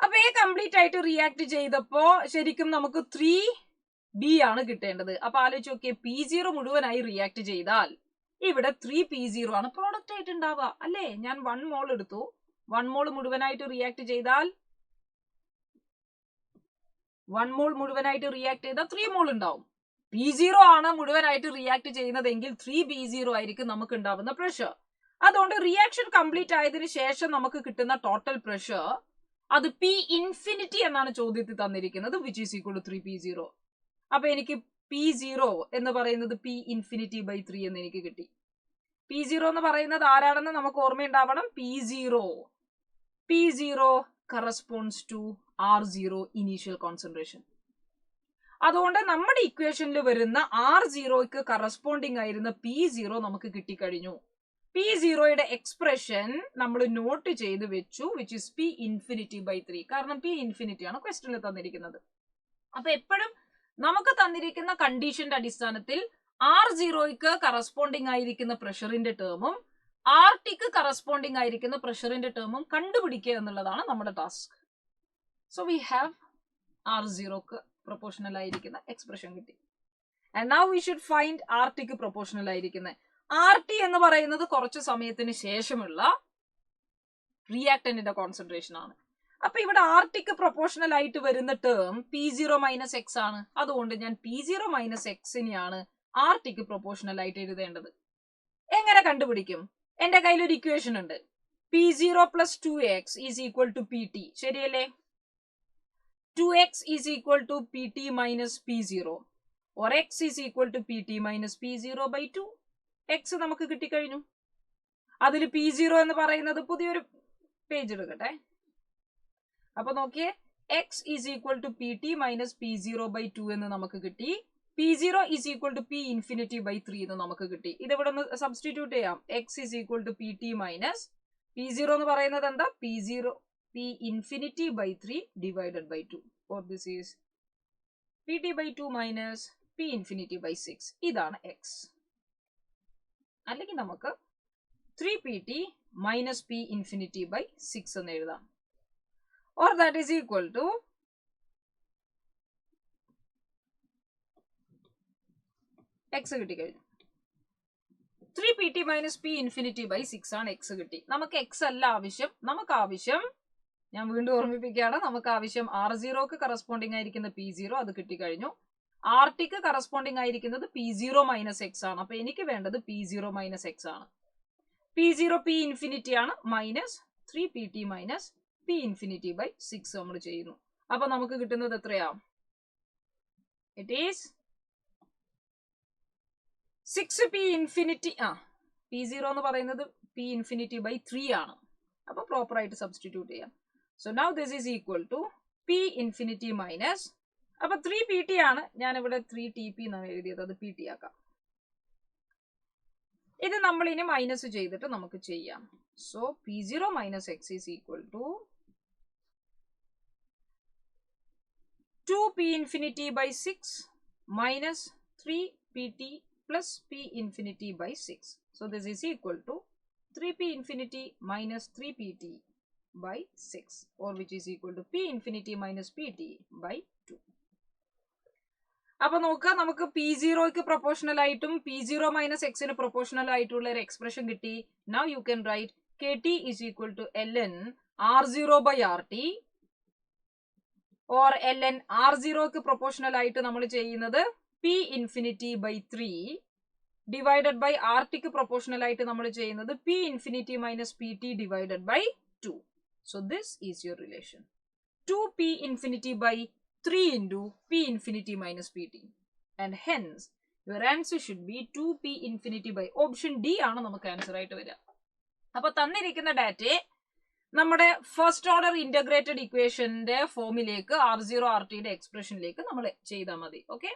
അപ്പൊ എ കംപ്ലീറ്റ് ആയിട്ട് റിയാക്ട് ചെയ്തപ്പോ ശരിക്കും നമുക്ക് 3B ആണ് കിട്ടേണ്ടത്. അപ്പൊ ആലോചിച്ച് നോക്കിയേ, P0 മുഴുവനായി റിയാക്ട് ചെയ്താൽ ഇവിടെ 3P0 ആണ് പ്രോഡക്റ്റ് ആയിട്ട് ഉണ്ടാവുക അല്ലേ? ഞാൻ 1 മോൾ എടുത്തു, 1 മോൾ മുഴുവനായിട്ട് റിയാക്ട് ചെയ്താൽ 1 മോൾ മുഴുവനായിട്ട് റിയാക്ട് ചെയ്താൽ 3 മോൾ ഉണ്ടാവും. P0 ആണ് മുഴുവനായിട്ട് റിയാക്ട് ചെയ്യുന്നതെങ്കിൽ 3B0 ആയിരിക്കും നമുക്ക് ഉണ്ടാവുന്ന പ്രഷർ. അതുകൊണ്ട് റിയാക്ഷൻ കംപ്ലീറ്റ് ആയതിനു ശേഷം നമുക്ക് കിട്ടുന്ന ടോട്ടൽ പ്രഷർ അത് P ഇൻഫിനിറ്റി എന്നാണ് ചോദ്യത്തിൽ തന്നിരിക്കുന്നത്, which is equal to 3P0. അപ്പൊ എനിക്ക് P0 എന്ന് പറയുന്നത് P ഇൻഫിനിറ്റി ബൈ 3 എന്ന് എനിക്ക് കിട്ടി. P0 എന്ന് പറയുന്നത് ആരാണെന്ന് നമുക്ക് ഓർമ്മയുണ്ടാവണം. P0 corresponds to R0 initial concentration. അതുകൊണ്ട് നമ്മുടെ ഇക്വേഷനിൽ വരുന്ന R0ക്ക് കറസ്പോണ്ടിങ് ആയിരുന്ന P0 നമുക്ക് കിട്ടിക്കഴിഞ്ഞു. P0യുടെ എക്സ്പ്രഷൻ നമ്മൾ നോട്ട് ചെയ്ത് വെച്ചു, which is P infinity by 3. കാരണം P ഇൻഫിനിറ്റി ആണ് ക്വസ്റ്റനിൽ തന്നിരിക്കുന്നത്. അപ്പൊ എപ്പോഴും നമുക്ക് തന്നിരിക്കുന്ന കണ്ടീഷന്റെ അടിസ്ഥാനത്തിൽ R0ക്ക് കറസ്പോണ്ടിങ് ആയിരിക്കുന്ന പ്രഷറിന്റെ ടേമും RTക്ക് കറസ്പോണ്ടിങ് ആയിരിക്കുന്ന പ്രഷറിന്റെ ടേമും കണ്ടുപിടിക്കുക എന്നുള്ളതാണ് നമ്മുടെ ടാസ്ക്. സോ വി ഹാവ് R0ക്ക് പ്രൊപ്പോർഷണൽ ആയിരിക്കുന്ന എക്സ്പ്രഷൻ കിട്ടി. And now we should find RTക്ക് പ്രൊപ്പോർഷണൽ ആയിരിക്കുന്നത്. RT എന്ന് പറയുന്നത് കുറച്ച് സമയത്തിന് ശേഷമുള്ള റിയാക്ടന്റിന്റെ കോൺസെൻട്രേഷൻ ആണ്. അപ്പൊ ഇവിടെ RTക്ക് പ്രൊപ്പോർഷണൽ ആയിട്ട് വരുന്ന ടേം P0 മൈനസ് എക്സ് ആണ്. അതുകൊണ്ട് ഞാൻ P0 മൈനസ് എക്സിനെയാണ് RTക്ക് പ്രൊപ്പോർഷണൽ ആയിട്ട് എഴുതേണ്ടത്. എങ്ങനെ കണ്ടുപിടിക്കും? എന്റെ കയ്യിൽ ഒരു ഇക്വേഷൻ ഉണ്ട്. P0 plus 2x is equal to PT. ശരിയല്ലേ? 2x is equal to PT minus P0 or x is equal to PT minus P0 by 2. x നമുക്ക് കിട്ടിക്കഴിഞ്ഞു. അതിൽ P0 എന്ന് പറയുന്നത് പുതിയൊരു പേജ് എടുക്കട്ടെ. അപ്പൊ നോക്കിയേ, x is equal to PT minus P0 by 2 എന്ന് നമുക്ക് കിട്ടി. P0 is equal to P infinity by 3 എന്ന് നമുക്ക് കിട്ടി. ഇത് ഇവിടെ ഒന്ന് സബ്സ്റ്റിറ്റ്യൂട്ട് ചെയ്യാം. x is equal to PT minus P0 എന്ന് പറയുന്നത് എന്താ? P infinity by 3 divided by 2. or this is PT by 2 minus P infinity by 6. ഇതാണ് x. അല്ലെങ്കിൽ നമുക്ക് 3PT minus P infinity by 6 എന്ന് എഴുതാം. or that is equal to x കിട്ടിക്കഴിഞ്ഞു. 3PT minus P infinity by 6 ആണ് x കിട്ടി. നമുക്ക് x അല്ല ആവശ്യം. നമുക്ക് ആവശ്യം, ഞാൻ വീണ്ടും ഓർമ്മിപ്പിക്കുകയാണ്, നമുക്ക് ആവശ്യം R0ക്ക് കറസ്പോണ്ടിങ് ആയിരിക്കുന്ന P0, അത് കിട്ടിക്കഴിഞ്ഞു. RTക്ക് കറസ്പോണ്ടിങ് ആയിരിക്കുന്നത് P0 മൈനസ് എക്സ് ആണ്. അപ്പൊ എനിക്ക് വേണ്ടത് P0 മൈനസ് എക്സ് ആണ്. P0 P ഇൻഫിനിറ്റി ആണ്, minus 3PT minus P infinity by 6 നമ്മൾ ചെയ്യുന്നു. അപ്പൊ നമുക്ക് കിട്ടുന്നത് എത്രയാ? It is 6P infinity. P0 എന്ന് പറയുന്നത് P ഇൻഫിനിറ്റി ബൈ 3 ആണ്. അപ്പൊ പ്രോപ്പർ ആയിട്ട് സബ്സ്റ്റിറ്റ്യൂട്ട് ചെയ്യാം. So now this is equal to P infinity minus, അപ്പൊ 3PT ആണ്, ഞാൻ ഇവിടെ 3TP എന്നാണ് എഴുതിയത്, അത് PT ആക്കാം. ഇത് നമ്മൾ ഇനി മൈനസ് ചെയ്തിട്ട് നമുക്ക് ചെയ്യാം. So P0 minus x is equal to 2P infinity by 6 minus 3PT plus P infinity by 6. So this is equal to 3P infinity minus 3PT by 6, or which is equal to P infinity minus PT by 2. അപ്പൊ നോക്കുക, നമുക്ക് P0ക്ക് proportional ആയിട്ടും P0 minus എക്സിന് proportional ആയിട്ടുള്ള ഒരു expression കിട്ടി. Now you can write KT is equal to ln R0 by RT, or ln R0ക്ക് proportional ആയിട്ട് നമ്മൾ ചെയ്യുന്നത് P infinity by 3 divided by RTക്ക് പ്രൊപ്പോർഷണൽ ആയിട്ട് നമ്മൾ ചെയ്യുന്നത് P infinity minus PT divided by 2. So this is your relation. 2P infinity by 3 into P infinity minus PT. And hence, your answer should be 2P infinity by option D ആണ് നമുക്ക് answer ആയിട്ട് വരിക. അപ്പൊ തന്നിരിക്കുന്ന ഡാറ്റയെ നമ്മുടെ first order integrated ഇക്വേഷന്റെ ഫോമിലേക്ക് R0 RTയുടെ എക്സ്പ്രഷനിലേക്ക് നമ്മൾ ചെയ്താൽ മതി. ഓക്കെ,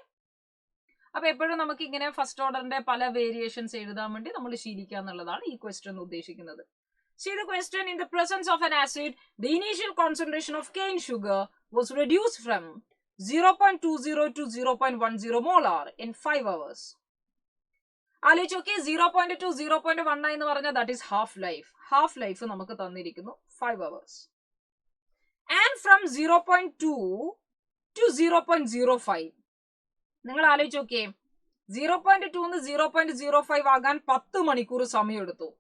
അപ്പൊ എപ്പോഴും നമുക്ക് ഇങ്ങനെ ഫസ്റ്റ് ഓർഡറിന്റെ പല വേരിയേഷൻസ് എഴുതാൻ വേണ്ടി നമ്മൾ ശീലിക്കുക എന്നുള്ളതാണ് ഈ ക്വസ്റ്റ്യൻ ഉദ്ദേശിക്കുന്നത്. See the question: in the presence of an acid, the initial concentration of cane sugar was reduced from 0.20 to 0.10 molar in 5 hours. ആലോചിച്ച് നോക്കി, 0.2 0.1 എന്ന് പറഞ്ഞാൽ that is half life. Half life നമുക്ക് തന്നിരിക്കുന്നു 5 hours. And from 0.2 to 0.05. നിങ്ങൾ ആലോചിച്ച് നോക്കിയേ, 0.2 ന്ന് 0.05 ആകാൻ 10 മണിക്കൂർ സമയം എടുത്തു.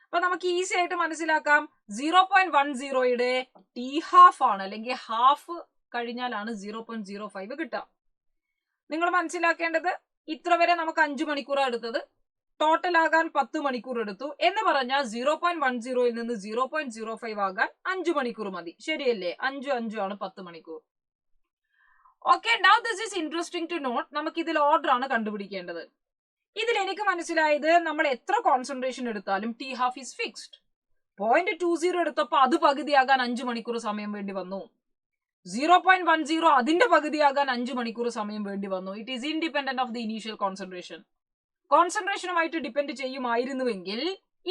അപ്പൊ നമുക്ക് ഈസി ആയിട്ട് മനസ്സിലാക്കാം, 0.10യുടെ ടി ഹാഫ് ആണ്, അല്ലെങ്കിൽ ഹാഫ് കഴിഞ്ഞാലാണ് 0.05 കിട്ടുക. നിങ്ങൾ മനസ്സിലാക്കേണ്ടത്, ഇത്ര വരെ നമുക്ക് 5 മണിക്കൂറാണ് എടുത്തത്, ടോട്ടൽ ആകാൻ 10 മണിക്കൂർ എടുത്തു എന്ന് പറഞ്ഞാൽ 0.10ൽ നിന്ന് 0.05 ആകാൻ 5 മണിക്കൂർ മതി. ശരിയല്ലേ? 5 ആണ് 10 മണിക്കൂർ. Okay, now this is interesting to note. നമുക്ക് ഇതിൽ ഓർഡർ ആണ് കണ്ടുപിടിക്കേണ്ടത്. ഇതിൽ എനിക്ക് മനസ്സിലായത്, നമ്മൾ എത്ര കോൺസെൻട്രേഷൻ എടുത്താലും ടി ഹാഫ് ഈസ് ഫിക്സ്ഡ്. 0.20 എടുത്തപ്പോൾ അത് പകുതിയാകാൻ 5 മണിക്കൂർ സമയം വേണ്ടി വന്നു. 0.10 അതിന്റെ പകുതിയാകാൻ 5 മണിക്കൂർ സമയം വേണ്ടി വന്നു. It is independent of the initial concentration. കോൺസെൻട്രേഷനുമായിട്ട് ഡിപ്പെൻഡ് ചെയ്യുമായിരുന്നുവെങ്കിൽ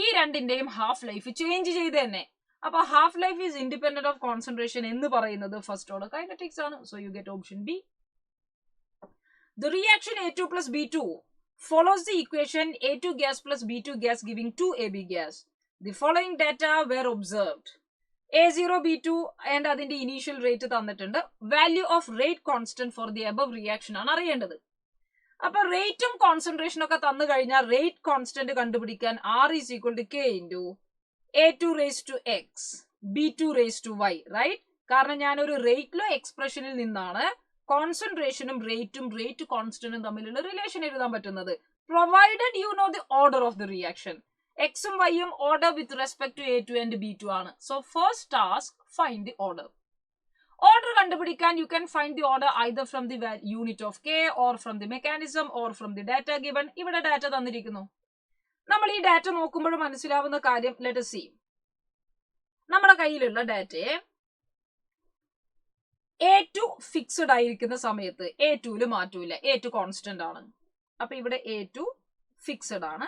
ഈ രണ്ടിന്റെയും ഹാഫ് ലൈഫ് ചേഞ്ച് ചെയ്ത് തന്നെ. അപ്പൊ half life is independent of concentration എന്ന് പറയുന്നത് ഫസ്റ്റ് ഓർഡർ കൈനറ്റിക്സ് ആണ്. So you get option B. The reaction A2 plus B2 follows the equation A2 gas plus B2 gas giving 2AB gas. The following data were observed. A0, B2 and അതിന്റെ initial rate തന്നിട്ടുണ്ട്. Value of rate constant for the above reaction ആണ് അറിയേണ്ടത്. അപ്പൊ റേറ്റും കോൺസെൻട്രേഷനും ഒക്കെ തന്നു കഴിഞ്ഞാൽ rate constant കണ്ടുപിടിക്കാൻ R is equal to K into A2 raised to X B2 raised to Y, right? കാരണം ഞാനൊരു റേറ്റിലോ എക്സ്പ്രഷനിൽ നിന്നാണ് കോൺസെൻട്രേഷനും റേറ്റും റേറ്റ് കോൺസ്റ്റന്റും തമ്മിലുള്ള റിലേഷൻ എഴുതാൻ പറ്റുന്നത്, provided you know the order of the reaction. എക്സും വൈയും order with respect to A2 and B2 ആണ്. So first task find the order. Order കണ്ടുപിടിക്കാൻ you can find the order either from the unit of K or from the mechanism or from the data given. ഇവിടെ data തന്നിരിക്കുന്നു. നമ്മൾ ഈ data നോക്കുമ്പോൾ മനസ്സിലാവുന്ന കാര്യം, let us see. നമ്മുടെ കയ്യിലുള്ള ഡാറ്റയെ A2 ഫിക്സഡ് ആയിരിക്കുന്ന സമയത്ത് A2 മാറ്റൂല, A2 കോൺസ്റ്റന്റ് ആണ്. അപ്പൊ ഇവിടെ A2 ഫിക്സഡ് ആണ്.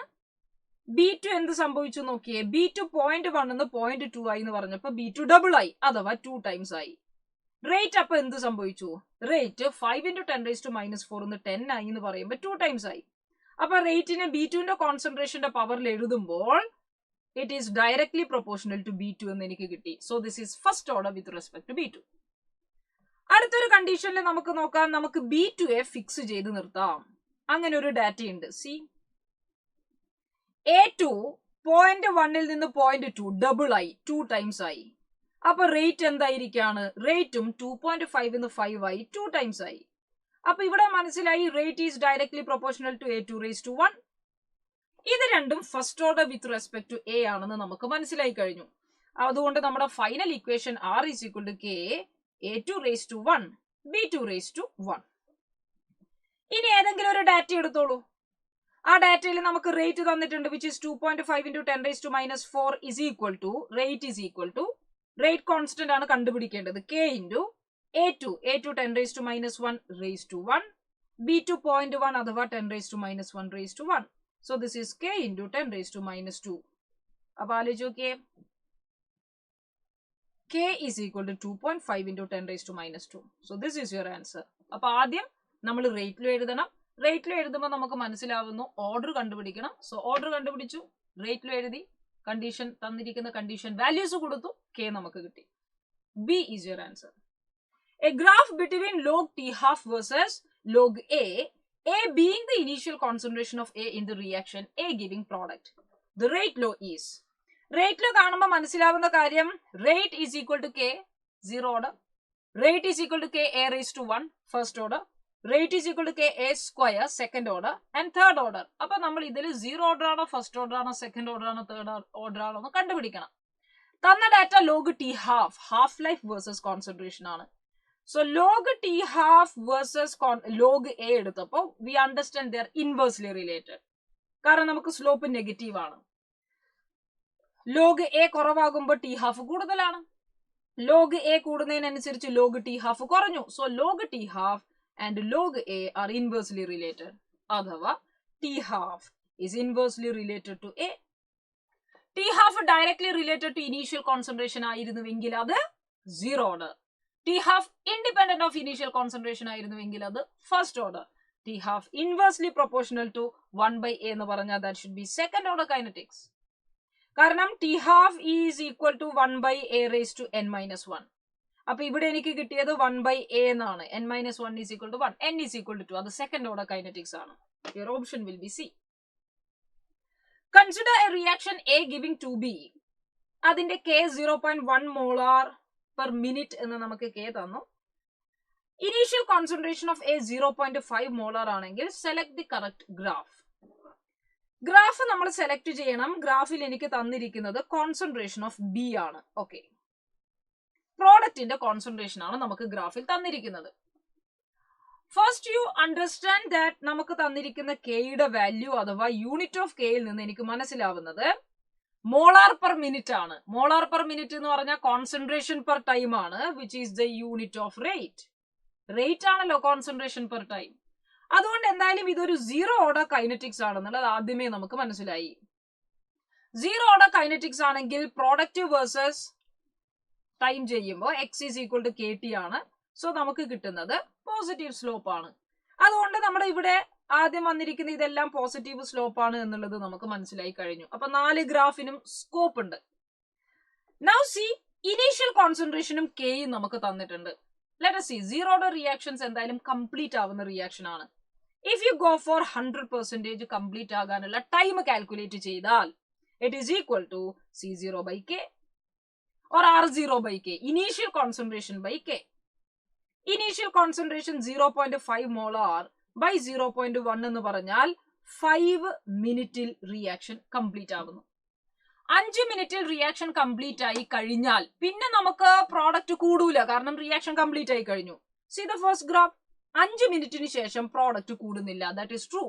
B2 എന്ത് സംഭവിച്ചു നോക്കിയേ, B2 0.1 എന്ന് 0.2 ആയി എന്ന് പറഞ്ഞപ്പോ B2 ഡബിൾ ആയി, അഥവാ 2 ടൈംസ് ആയി. റേറ്റ് അപ്പൊ എന്ത് സംഭവിച്ചു, റേറ്റ് 5 into 10 raised to -4 എന്ന് 10 ആയി എന്ന് പറയുമ്പോൾ 2 ടൈംസ് ആയി. അപ്പൊ റേറ്റിനെ B2ന്റെ കോൺസെൻട്രേഷന്റെ പവറിൽ എഴുതുമ്പോൾ it is directly proportional to B2 എന്ന് എനിക്ക് കിട്ടി. So this is first order with respect to B2. അടുത്തൊരു കണ്ടീഷനിൽ നമുക്ക് നോക്കാം, നമുക്ക് B2യെ ഫിക്സ് ചെയ്ത് നിർത്താം. അങ്ങനെ ഒരു ഡാറ്റ ഉണ്ട്. സി A2 0.1 നിന്ന് 0.2 ഡബിൾ ആയി, 2 ടൈംസ് ആയി. അപ്പൊ റേറ്റ് എന്തായിരിക്കാണ്, റേറ്റും 2.5 എന്ന് 5 ആയി, 2 ടൈംസ് ആയി. അപ്പൊ ഇവിടെ മനസ്സിലായി rate is directly proportional to A2 raised to 1. ഇത് രണ്ടും first order with respect to A ആണെന്ന് നമുക്ക് മനസ്സിലായി കഴിഞ്ഞു. അതുകൊണ്ട് നമ്മുടെ final equation R is equal to K A2 raised to 1 B2 raised to 1. ഇനി ഏതെങ്കിലും ഒരു ഡാറ്റ എടുത്തോളൂ. ആ ഡാറ്റയിൽ നമുക്ക് റേറ്റ് തന്നിട്ടുണ്ട്, which is 2.5 into 10 raised to -4 is equal to rate constant ആണ് കണ്ടുപിടിക്കേണ്ടത്, K into A2 10 raised to -1 raised to 1 B2 0.1 അഥവാ 10 raised to -1 raised to 1. So this is K into 10 raised to -2. അപ്പൊ ആലോചിച്ച് നോക്കിയേ, K is equal to 2.5 into 10 raised to -2. So this is your answer. അപ്പൊ ആദ്യം നമ്മൾ റേറ്റിലും എഴുതണം. റേറ്റിലും എഴുതുമ്പോൾ നമുക്ക് മനസ്സിലാവുന്നു ഓർഡർ കണ്ടുപിടിക്കണം. സോ ഓർഡർ കണ്ടുപിടിച്ചു, റേറ്റിലും എഴുതി, കണ്ടീഷൻ തന്നിരിക്കുന്ന കണ്ടീഷൻ വാല്യൂസ് കൊടുത്തു, K നമുക്ക് കിട്ടി. B is your answer. A graph between log T half versus log A being the initial concentration of A in the reaction, A giving product. The rate law is, rate law കാണുമ്പോൾ മനസ്സിലാവുന്ന കാര്യം, rate is equal to K, 0 order. Rate is equal to K A raised to 1, first order. Rate is equal to K A square, second order. And third order. അപ്പൊ നമ്മൾ ഇതിൽ 0 order ആണോ, first order ആണോ, second order ആണോ, third order ആണോ എന്ന് കണ്ടുപിടിക്കണം. തന്ന data log T half life versus concentration ആണ്. So log T half versus log A എടുത്തപ്പോൾ we understand they are inversely related. കാരണം നമുക്ക് സ്ലോപ്പ് നെഗറ്റീവ് ആണ്. ലോഗ് A കുറവാകുമ്പോൾ T half കൂടുതലാണ്. ലോഗ് A കൂടുന്നതിനനുസരിച്ച് ലോഗ് T half കുറഞ്ഞു. So log T half and log A are inversely related. അഥവാ T half is inversely related to A. T half directly related to initial concentration ആയിരുന്നുവെങ്കിൽ അത് 0 order. T half independent of initial concentration ആയിരുന്നുവെങ്കിൽ അത് first order. T half inversely proportional to 1 by A എന്ന് പറഞ്ഞാൽ that should be second order kinetics. കാരണം T half is equal to 1 by A raised to n minus 1. അപ്പൊ ഇവിടെ എനിക്ക് കിട്ടിയത് 1 by A എന്നാണ്. n minus 1 is equal to 1. n is equal to 2. അത് second order kinetics ആണ്. Your option will be C. Consider a reaction A giving 2B. അതിന്റെ K 0.1 molar per minute എന്ന് നമുക്ക് K തന്നു. Initial concentration of A 0.5 molar ആണെങ്കിൽ select the correct graph. Graph നമ്മൾ select ചെയ്യണം. ഗ്രാഫിൽ എനിക്ക് തന്നിരിക്കുന്നത് കോൺസെൻട്രേഷൻ ഓഫ് B ആണ്. ഓക്കെ, പ്രോഡക്റ്റിന്റെ കോൺസെൻട്രേഷൻ ആണ് നമുക്ക് ഗ്രാഫിൽ തന്നിരിക്കുന്നത്. ഫസ്റ്റ് യു അണ്ടർസ്റ്റാൻഡ് ദാറ്റ് നമുക്ക് തന്നിരിക്കുന്ന കെയുടെ വാല്യൂ അഥവാ യൂണിറ്റ് ഓഫ് കെയിൽ നിന്ന് എനിക്ക് മനസ്സിലാവുന്നത് മോളാർ പെർ മിനിറ്റ് ആണ്. മോളാർ പെർ മിനിറ്റ് എന്ന് പറഞ്ഞാൽ കോൺസെൻട്രേഷൻ പെർ ടൈം ആണ്, which is the unit of rate. Rate ആണല്ലോ കോൺസെൻട്രേഷൻ പെർ ടൈം. അതുകൊണ്ട് എന്തായാലും ഇതൊരു സീറോ ഓർഡർ കൈനറ്റിക്സ് ആണെന്നുള്ളത് ആദ്യമേ നമുക്ക് മനസ്സിലായി. സീറോ ഓർഡർ കൈനറ്റിക്സ് ആണെങ്കിൽ പ്രോഡക്റ്റ് വേഴ്സസ് ടൈം ചെയ്യുമ്പോൾ x is equal to K T ആണ്. സോ നമുക്ക് കിട്ടുന്നത് പോസിറ്റീവ് സ്ലോപ്പ് ആണ്. അതുകൊണ്ട് നമ്മുടെ ഇവിടെ ആദ്യം വന്നിരിക്കുന്ന ഇതെല്ലാം പോസിറ്റീവ് സ്ലോപ്പ് ആണ് എന്നുള്ളത് നമുക്ക് മനസ്സിലായി കഴിഞ്ഞു. അപ്പൊ 4 ഗ്രാഫിനും സ്കോപ്പ് ഉണ്ട്. നൗ സി ഇനീഷ്യൽ കോൺസെൻട്രേഷനും കെയും നമുക്ക് തന്നിട്ടുണ്ട്. Let us see, zero order reactions എന്തായാലും കംപ്ലീറ്റ് ആവുന്ന റിയാക്ഷൻ ആണ്. If you go for 100% complete ആകാനുള്ള ടൈം കാൽക്കുലേറ്റ് ചെയ്താൽ it is equal to C0 by K or R0 by K, initial concentration by K. Initial concentration 0.5 molar by 0.1 എന്ന് പറഞ്ഞാൽ 5 മിനിറ്റിൽ reaction complete ആവുന്നു. 5 മിനിറ്റിൽ റിയാക്ഷൻ കംപ്ലീറ്റ് ആയി കഴിഞ്ഞാൽ പിന്നെ നമുക്ക് പ്രോഡക്റ്റ് കൂടൂല, കാരണം റിയാക്ഷൻ കംപ്ലീറ്റ് ആയി കഴിഞ്ഞു. C the first graph. 5 മിനിറ്റിന് ശേഷം പ്രോഡക്റ്റ് കൂടുന്നില്ല, ദാറ്റ് ഈസ് ട്രൂ.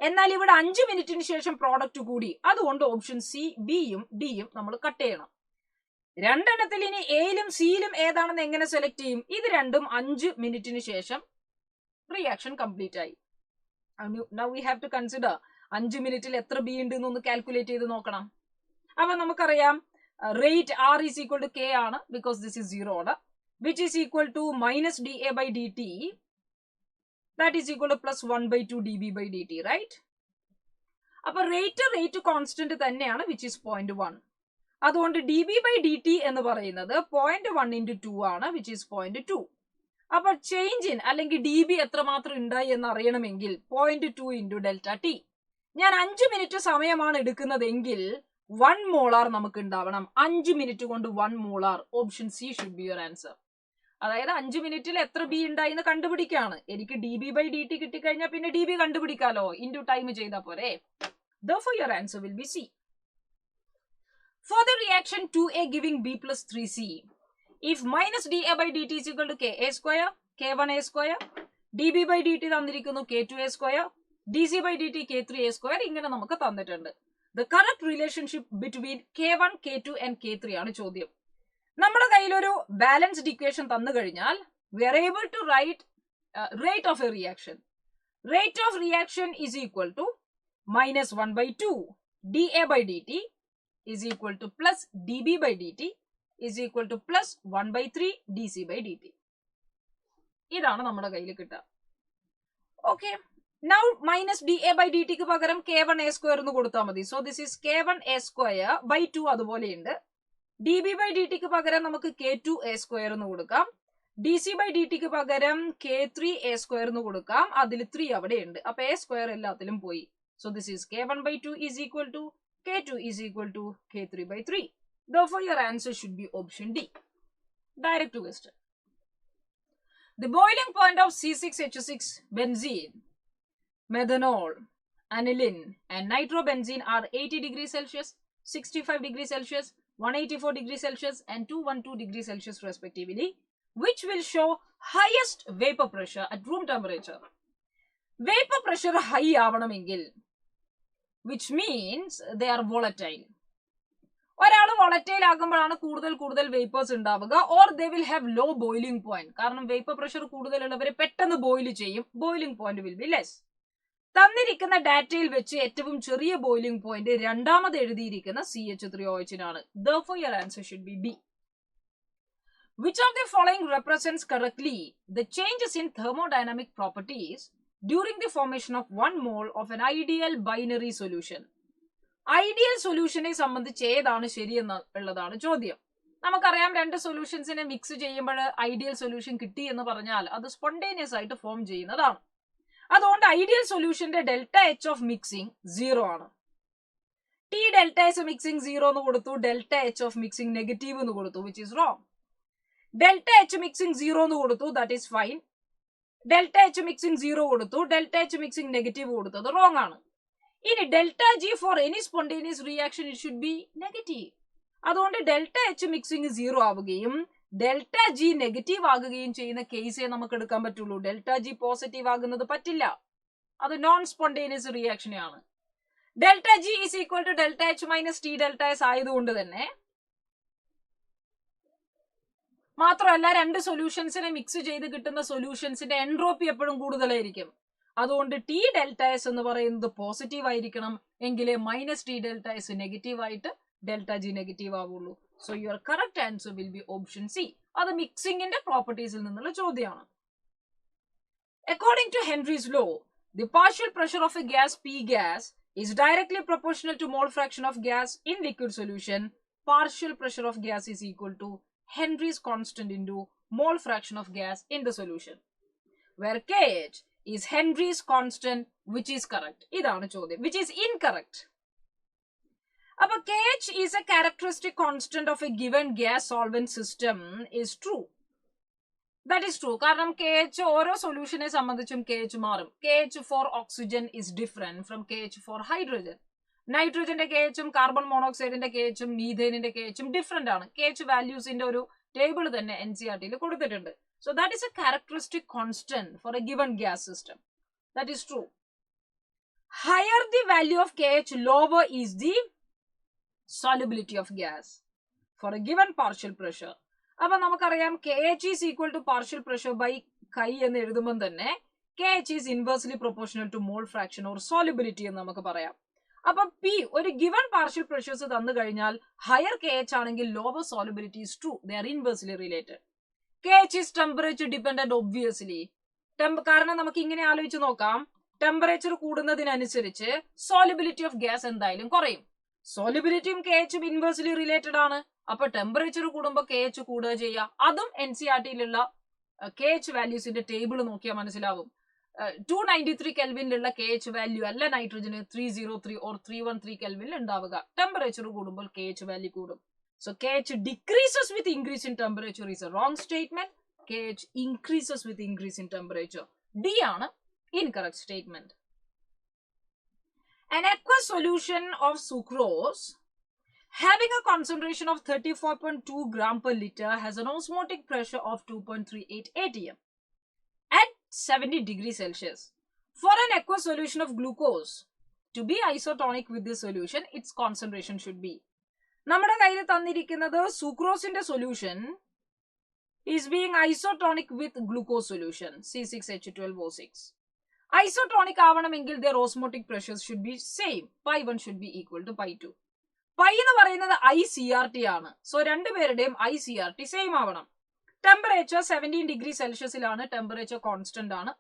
എന്നാൽ ഇവിടെ 5 മിനിറ്റിന് ശേഷം പ്രോഡക്റ്റ് കൂടി. അതുകൊണ്ട് ഓപ്ഷൻ സി, ബിയും ഡിയും നമ്മൾ കട്ട് ചെയ്യണം. രണ്ടെണ്ണത്തിൽ ഇനി എയിലും സിയിലും ഏതാണെന്ന് എങ്ങനെ സെലക്ട് ചെയ്യും? ഇത് രണ്ടും 5 മിനിറ്റിന് ശേഷം റിയാക്ഷൻ കംപ്ലീറ്റ് ആയി. Now we have to consider 5 മിനിറ്റിൽ എത്ര ബി ഉണ്ട് എന്നൊന്ന് കാൽക്കുലേറ്റ് ചെയ്ത് നോക്കണം. അപ്പൊ നമുക്കറിയാം rate R is equal to K ആണ്, because this is zero order, which is equal to minus D A by D T, that is equal to plus 1/2 dB by dt, right? അപ്പൊ rate constant തന്നെയാണ്, which is 0.1. അതുകൊണ്ട് dB by dt എന്ന് പറയുന്നത് 0.1 into 2 ആണ്, which is 0.2. അപ്പൊ change in അല്ലെങ്കിൽ dB എത്രമാത്രം ഉണ്ടായി എന്ന് അറിയണമെങ്കിൽ 0.2 into delta t. ഞാൻ 5 മിനിറ്റ് സമയമാണ് എടുക്കുന്നതെങ്കിൽ 1 മോളാർ നമുക്ക് ഉണ്ടാവണം. 5 മിനിറ്റ് കൊണ്ട് 1 molar. Option C should be your answer. അതായത് 5 മിനിറ്റിൽ എത്ര ബി ഉണ്ടായി എന്ന് കണ്ടുപിടിക്കാണ്. എനിക്ക് dB by dt കിട്ടിക്കഴിഞ്ഞാൽ പിന്നെ dB കണ്ടുപിടിക്കാലോ, ഇൻറ്റു ടൈം ചെയ്താൽ പോരെ. Therefore your answer will be C. For the reaction 2A giving B plus 3C, if minus dA by dt is equal to Ka square, K1A square, dB by dt തന്നിരിക്കുന്നു K2A square, dC by dt K3A square, ഇങ്ങനെ നമുക്ക് തന്നിട്ടുണ്ട്. The correct relationship between K1, K2 and K3 ആണ് ചോദ്യം. നമ്മുടെ കയ്യിലൊരു balanced equation തന്നു കഴിഞ്ഞാൽ we are able to write rate of a reaction. Rate of reaction is equal to minus 1/2 dA by dt is equal to plus dB by dt is equal to plus 1/3 dC by dt. ഇതാണ് നമ്മുടെ കയ്യിൽ കിട്ടുക. Okay, now minus dA by dt ക്ക് പകരം K1A square എന്ന് കൊടുത്താൽ മതി. So this is K1A square by 2 അതുപോലെയുണ്ട്. dB by dt ക്ക് പകരം നമുക്ക് K2A square എന്ന് കൊടുക്കാം. dC by dt ക്ക് പകരം K3A square എന്ന് കൊടുക്കാം. അതിൽ 3 അവിടെയുണ്ട്. അപ്പൊ A square എല്ലാത്തിലും പോയി. So this is K1 by 2 is equal to K2 is equal to K3 by 3. Therefore your answer should be option D. Direct question. The boiling point of C6H6 benzene, methanol, aniline and nitrobenzene are 80 degrees Celsius, 65 degrees Celsius, 184 degrees Celsius and 212 degrees Celsius respectively, which will show highest vapor pressure at room temperature. Vapor pressure high ആവണമെങ്കിൽ, which means they are volatile. ഒരാൾ volatile ആകുമ്പോഴാണ് കൂടുതൽ vapours ഉണ്ടാവുക, or they will have low boiling point. കാരണം vapour pressure കൂടുതലുള്ളവരെ പെട്ടെന്ന് boil ചെയ്യും, boiling point will be less. തന്നിരിക്കുന്ന ഡാറ്റയിൽ വെച്ച് ഏറ്റവും ചെറിയ ബോയിലിംഗ് പോയിന്റ് രണ്ടാമത് എഴുതിയിരിക്കുന്ന CH3OH നാണ്. Therefore your answer should be B. Which of the following represents correctly the changes in thermodynamic properties during the formation of 1 mole of an ideal binary solution? Ideal സൊല്യൂഷനെ സംബന്ധിച്ച് ഏതാണ് ശരിയെന്നുള്ളതാണ് ചോദ്യം. നമുക്കറിയാം, രണ്ട് സൊല്യൂഷൻസിനെ മിക്സ് ചെയ്യുമ്പോൾ ഐഡിയൽ സൊല്യൂഷൻ കിട്ടി എന്ന് പറഞ്ഞാൽ അത് സ്പോണ്ടേനിയസ് ആയിട്ട് ഫോം ചെയ്യുന്നതാണ്. അതുകൊണ്ട് ഐഡിയൽ സൊല്യൂഷന്റെ ഡെൽറ്റ എച്ച് ഓഫ് മിക്സിംഗ് 0 ആണ്. ടി ഡെൽറ്റ എച്ച് മിക്സിംഗ് 0 എന്ന് കൊടുത്തു, delta H of mixing negative എന്ന് കൊടുത്തു, which is wrong. Delta H mixing 0 എന്ന് കൊടുത്തു, that is fine. Delta H mixing 0 കൊടുത്തു, ഡെൽറ്റ എച്ച് മിക്സിംഗ് നെഗറ്റീവ് കൊടുത്തത് റോങ് ആണ്. ഇനി delta G for any spontaneous reaction it should be negative. അതുകൊണ്ട് delta H mixing 0 ആവുകയും ഡെൽറ്റ ജി നെഗറ്റീവ് ആകുകയും ചെയ്യുന്ന കേസേ നമുക്ക് എടുക്കാൻ പറ്റുള്ളൂ. ഡെൽറ്റ ജി പോസിറ്റീവ് ആകുന്നത് പറ്റില്ല, അത് നോൺ സ്പോണ്ടേനിയസ് റിയാക്ഷനാണ്. Delta G is equal to delta H minus T delta S ആയതുകൊണ്ട് തന്നെ മാത്രമല്ല രണ്ട് സൊല്യൂഷൻസിനെ മിക്സ് ചെയ്ത് കിട്ടുന്ന സൊല്യൂഷൻസിന്റെ എൻട്രോപ്പി എപ്പോഴും കൂടുതലായിരിക്കും. അതുകൊണ്ട് ടി ഡെൽറ്റ എസ് എന്ന് പറയുന്നത് പോസിറ്റീവ് ആയിരിക്കണം, എങ്കിലേ minus T delta S negative ആയിട്ട് ഡെൽറ്റ ജി നെഗറ്റീവ് ആവുള്ളൂ. So your correct answer will be option C. അത് മിക്സിംഗിന്റെ പ്രോപ്പർട്ടീസിൽ നിന്നുള്ള ചോദ്യമാണ്. According to Henry's law, the partial pressure of a gas P gas is directly proportional to mole fraction of gas in liquid solution. Partial pressure of gas is equal to Henry's constant into mole fraction of gas in the solution, where Kh is Henry's constant, which is correct. ഇതാണ് ചോദ്യം. Which is incorrect. അപ്പോൾ Kh is a characteristic constant of a given gas solvent system is true. That is true. കാരണം KH ഓരോ സൊല്യൂഷനെ സംബന്ധിച്ചും KH മാറും. KH for oxygen is different from KH for hydrogen. നൈട്രജന്റെ KHും carbon മോണോക്സൈഡിന്റെ KHും മീഥേനിന്റെ KHും ഡിഫറെന്റ് ആണ്. KH വാല്യൂസിന്റെ ഒരു ടേബിൾ തന്നെ NCERT കൊടുത്തിട്ടുണ്ട്. So that is a characteristic constant for a given gas system. That is true. Higher the value of KH, lower is the solubility of gas for a given partial pressure. അപ്പൊ നമുക്കറിയാം KH is equal to partial pressure by chi എന്ന് എഴുതുമ്പോൾ തന്നെ KH is inversely proportional to mole fraction or solubility എന്ന് നമുക്ക് പറയാം. അപ്പൊ P ഒരു given partial pressures തന്നു കഴിഞ്ഞാൽ higher KH ആണെങ്കിൽ lower solubility is true. They are inversely related. KH is temperature dependent obviously. കാരണം നമുക്ക് ഇങ്ങനെ ആലോചിച്ച് നോക്കാം, ടെമ്പറേച്ചർ കൂടുന്നതിനനുസരിച്ച് solubility of gas എന്തായാലും കുറയും. സോലിബിലിറ്റിയും KHും ഇൻവേഴ്സ്ലി റിലേറ്റഡ് ആണ്. അപ്പൊ ടെമ്പറേച്ചർ കൂടുമ്പോൾ KH കൂടുക ചെയ്യുക. അതും NCERT-യിലുള്ള KH വാല്യൂസിന്റെ ടേബിൾ നോക്കിയാൽ മനസ്സിലാവും. 293 കെൽവിനിലുള്ള KH വാല്യൂ അല്ല നൈട്രജന് 303 or 313 കെൽവിനിൽ ഉണ്ടാവുക. ടെമ്പറേച്ചർ കൂടുമ്പോൾ KH വാല്യൂ കൂടും. So KH decreases with increase in temperature is a wrong statement. KH increases with increase in temperature. D ആണ് incorrect statement. An aqueous solution of sucrose having a concentration of 34.2 gram per liter has an osmotic pressure of 2.38 atm at 70 degrees Celsius. For an aqueous solution of glucose to be isotonic with this solution, its concentration should be. നമ്മുടെ കയ്യിൽ തന്നിരിക്കുന്നത് സുക്രോസിന്റെ solution is being isotonic with glucose solution C6H12O6. Isotonic ആവണമെങ്കിൽ their osmotic pressures should be same. Pi1 should be equal to Pi2. Pi എന്ന് പറയുന്നത് ICRT ആണ്. So രണ്ടുപേരുടെയും ICRT same ആവണം. Temperature 17 degree സെൽഷ്യസിലാണ്. ടെമ്പറേച്ചർ കോൺസ്റ്റന്റ് ആണ്.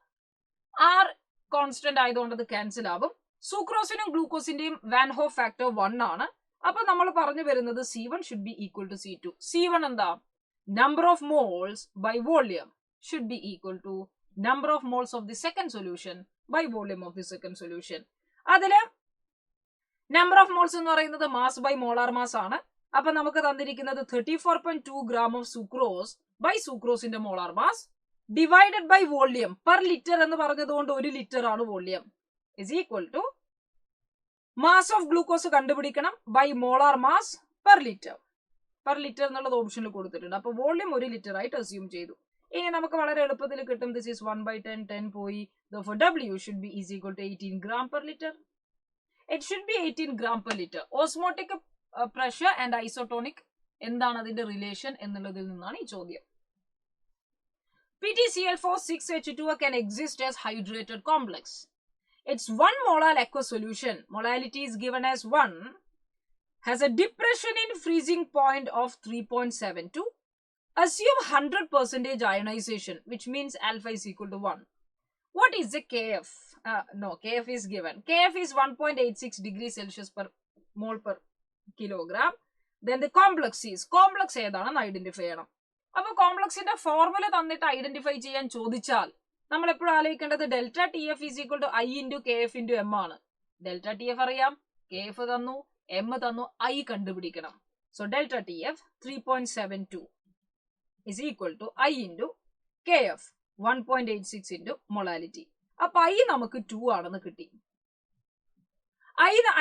R കോൺസ്റ്റന്റ് ആയതുകൊണ്ട് അത് ക്യാൻസൽ ആവും. സൂക്രോസിനും ഗ്ലൂക്കോസിന്റെയും വാൻ ഹോ ഫാക്ടർ 1 ആണ്. അപ്പൊ നമ്മൾ പറഞ്ഞു വരുന്നത് C1 should be equal to C2. C1 എന്താ? Number of moles by volume should be equal to number of moles of the second solution by volume of the second solution. അതില് number of moles എന്ന് പറയുന്നത് mass by molar mass ആണ്. അപ്പൊ നമുക്ക് തന്നിരിക്കുന്നത് 34.2 gram of sucrose by sucroseന്റെ molar mass divided by volume per liter എന്ന് പറഞ്ഞതുകൊണ്ട് 1 litre ആണ് volume is equal to mass of glucose കണ്ടുപിടിക്കണം by molar mass per liter. Per litre എന്നുള്ളത് ഓപ്ഷനിൽ കൊടുത്തിട്ടുണ്ട്. അപ്പൊ വോള്യം 1 ലിറ്റർ ആയിട്ട് അസ്യൂം ചെയ്തു. ഇനി നമുക്ക് വളരെ എളുപ്പത്തിൽ കിട്ടും. ദിസ് ഈസ് 1/10, 10 പോയി. Therefore W should be is equal to 18 gram per liter. It should be 18 gram per liter. Osmotic pressure and isotonic എന്താണ് അതിന്റെ റിലേഷൻ എന്നുള്ളതിൽ നിന്നാണ് ഈ ചോദ്യം. PtCl4 6H2 can exist as hydrated complex. It's 1 molar aqueous solution. Molality is given as 1. Has a depression in freezing point of 3.72. Assume 100% ionization, which means alpha is equal to 1. What is the Kf? Kf is given. Kf is 1.86 degrees Celsius per mole per kilogram. Then the complex is. Complex ഏതാണെന്ന് identify ചെയ്യണം. അപ്പൊ കോംപ്ലക്സിന്റെ formula തന്നിട്ട് identify ചെയ്യാൻ ചോദിച്ചാൽ നമ്മൾ എപ്പോഴും ആലോചിക്കേണ്ടത് delta TF is equal to I into KF into M ആണ്. ഡെൽറ്റ TF അറിയാം, KF തന്നു, M തന്നു, I കണ്ടുപിടിക്കണം. So delta TF 3.72 is equal to I into KF 1.86 into molality. അപ്പൊ I നമുക്ക് 2 ആണെന്ന് കിട്ടി.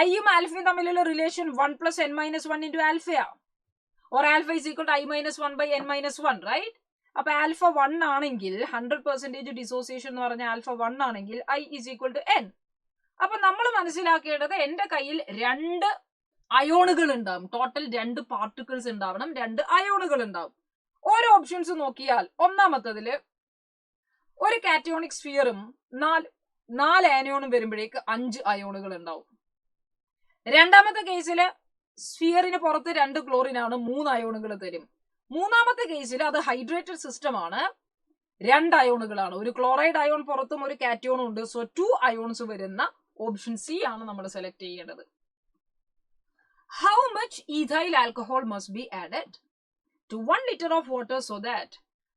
ഐയും ആൽഫയും തമ്മിലുള്ള relation 1 plus n minus 1 into ആൽഫയാ. or alpha is equal to I minus 1 by n minus 1, right? അപ്പൊ ആൽഫ 1 ആണെങ്കിൽ 100% ഡിസോസിയേഷൻ എന്ന് പറഞ്ഞാൽ ആൽഫ 1 ആണെങ്കിൽ I is equal to n. അപ്പൊ നമ്മൾ മനസ്സിലാക്കേണ്ടത് എന്റെ കയ്യിൽ 2 അയോണുകൾ ഉണ്ടാവും. ടോട്ടൽ 2 പാർട്ടിക്കിൾസ് ഉണ്ടാവണം, 2 അയോണുകൾ ഉണ്ടാവും. ഓരോ ഓപ്ഷൻസ് നോക്കിയാൽ ഒന്നാമത്തതില് ഒരു കാറ്റയോണിക് സ്ഫിയറും 4 ആനയോണും വരുമ്പോഴേക്ക് 5 അയോണുകൾ ഉണ്ടാവും. രണ്ടാമത്തെ കേസില് സ്ഫിയറിന് പുറത്ത് 2 ക്ലോറിൻ ആണ്, 3 അയോണുകൾ തരും. മൂന്നാമത്തെ കേസിൽ അത് ഹൈഡ്രേറ്റഡ് സിസ്റ്റം ആണ്, 2 അയോണുകളാണ്. ഒരു ക്ലോറൈഡ് അയോൺ പുറത്തും ഒരു കാറ്റയോണും ഉണ്ട്. സോ 2 അയോൺസ് വരുന്ന ഓപ്ഷൻ സി ആണ് നമ്മൾ സെലക്ട് ചെയ്യേണ്ടത്. How much ethyl alcohol must be added to 1 liter of water so that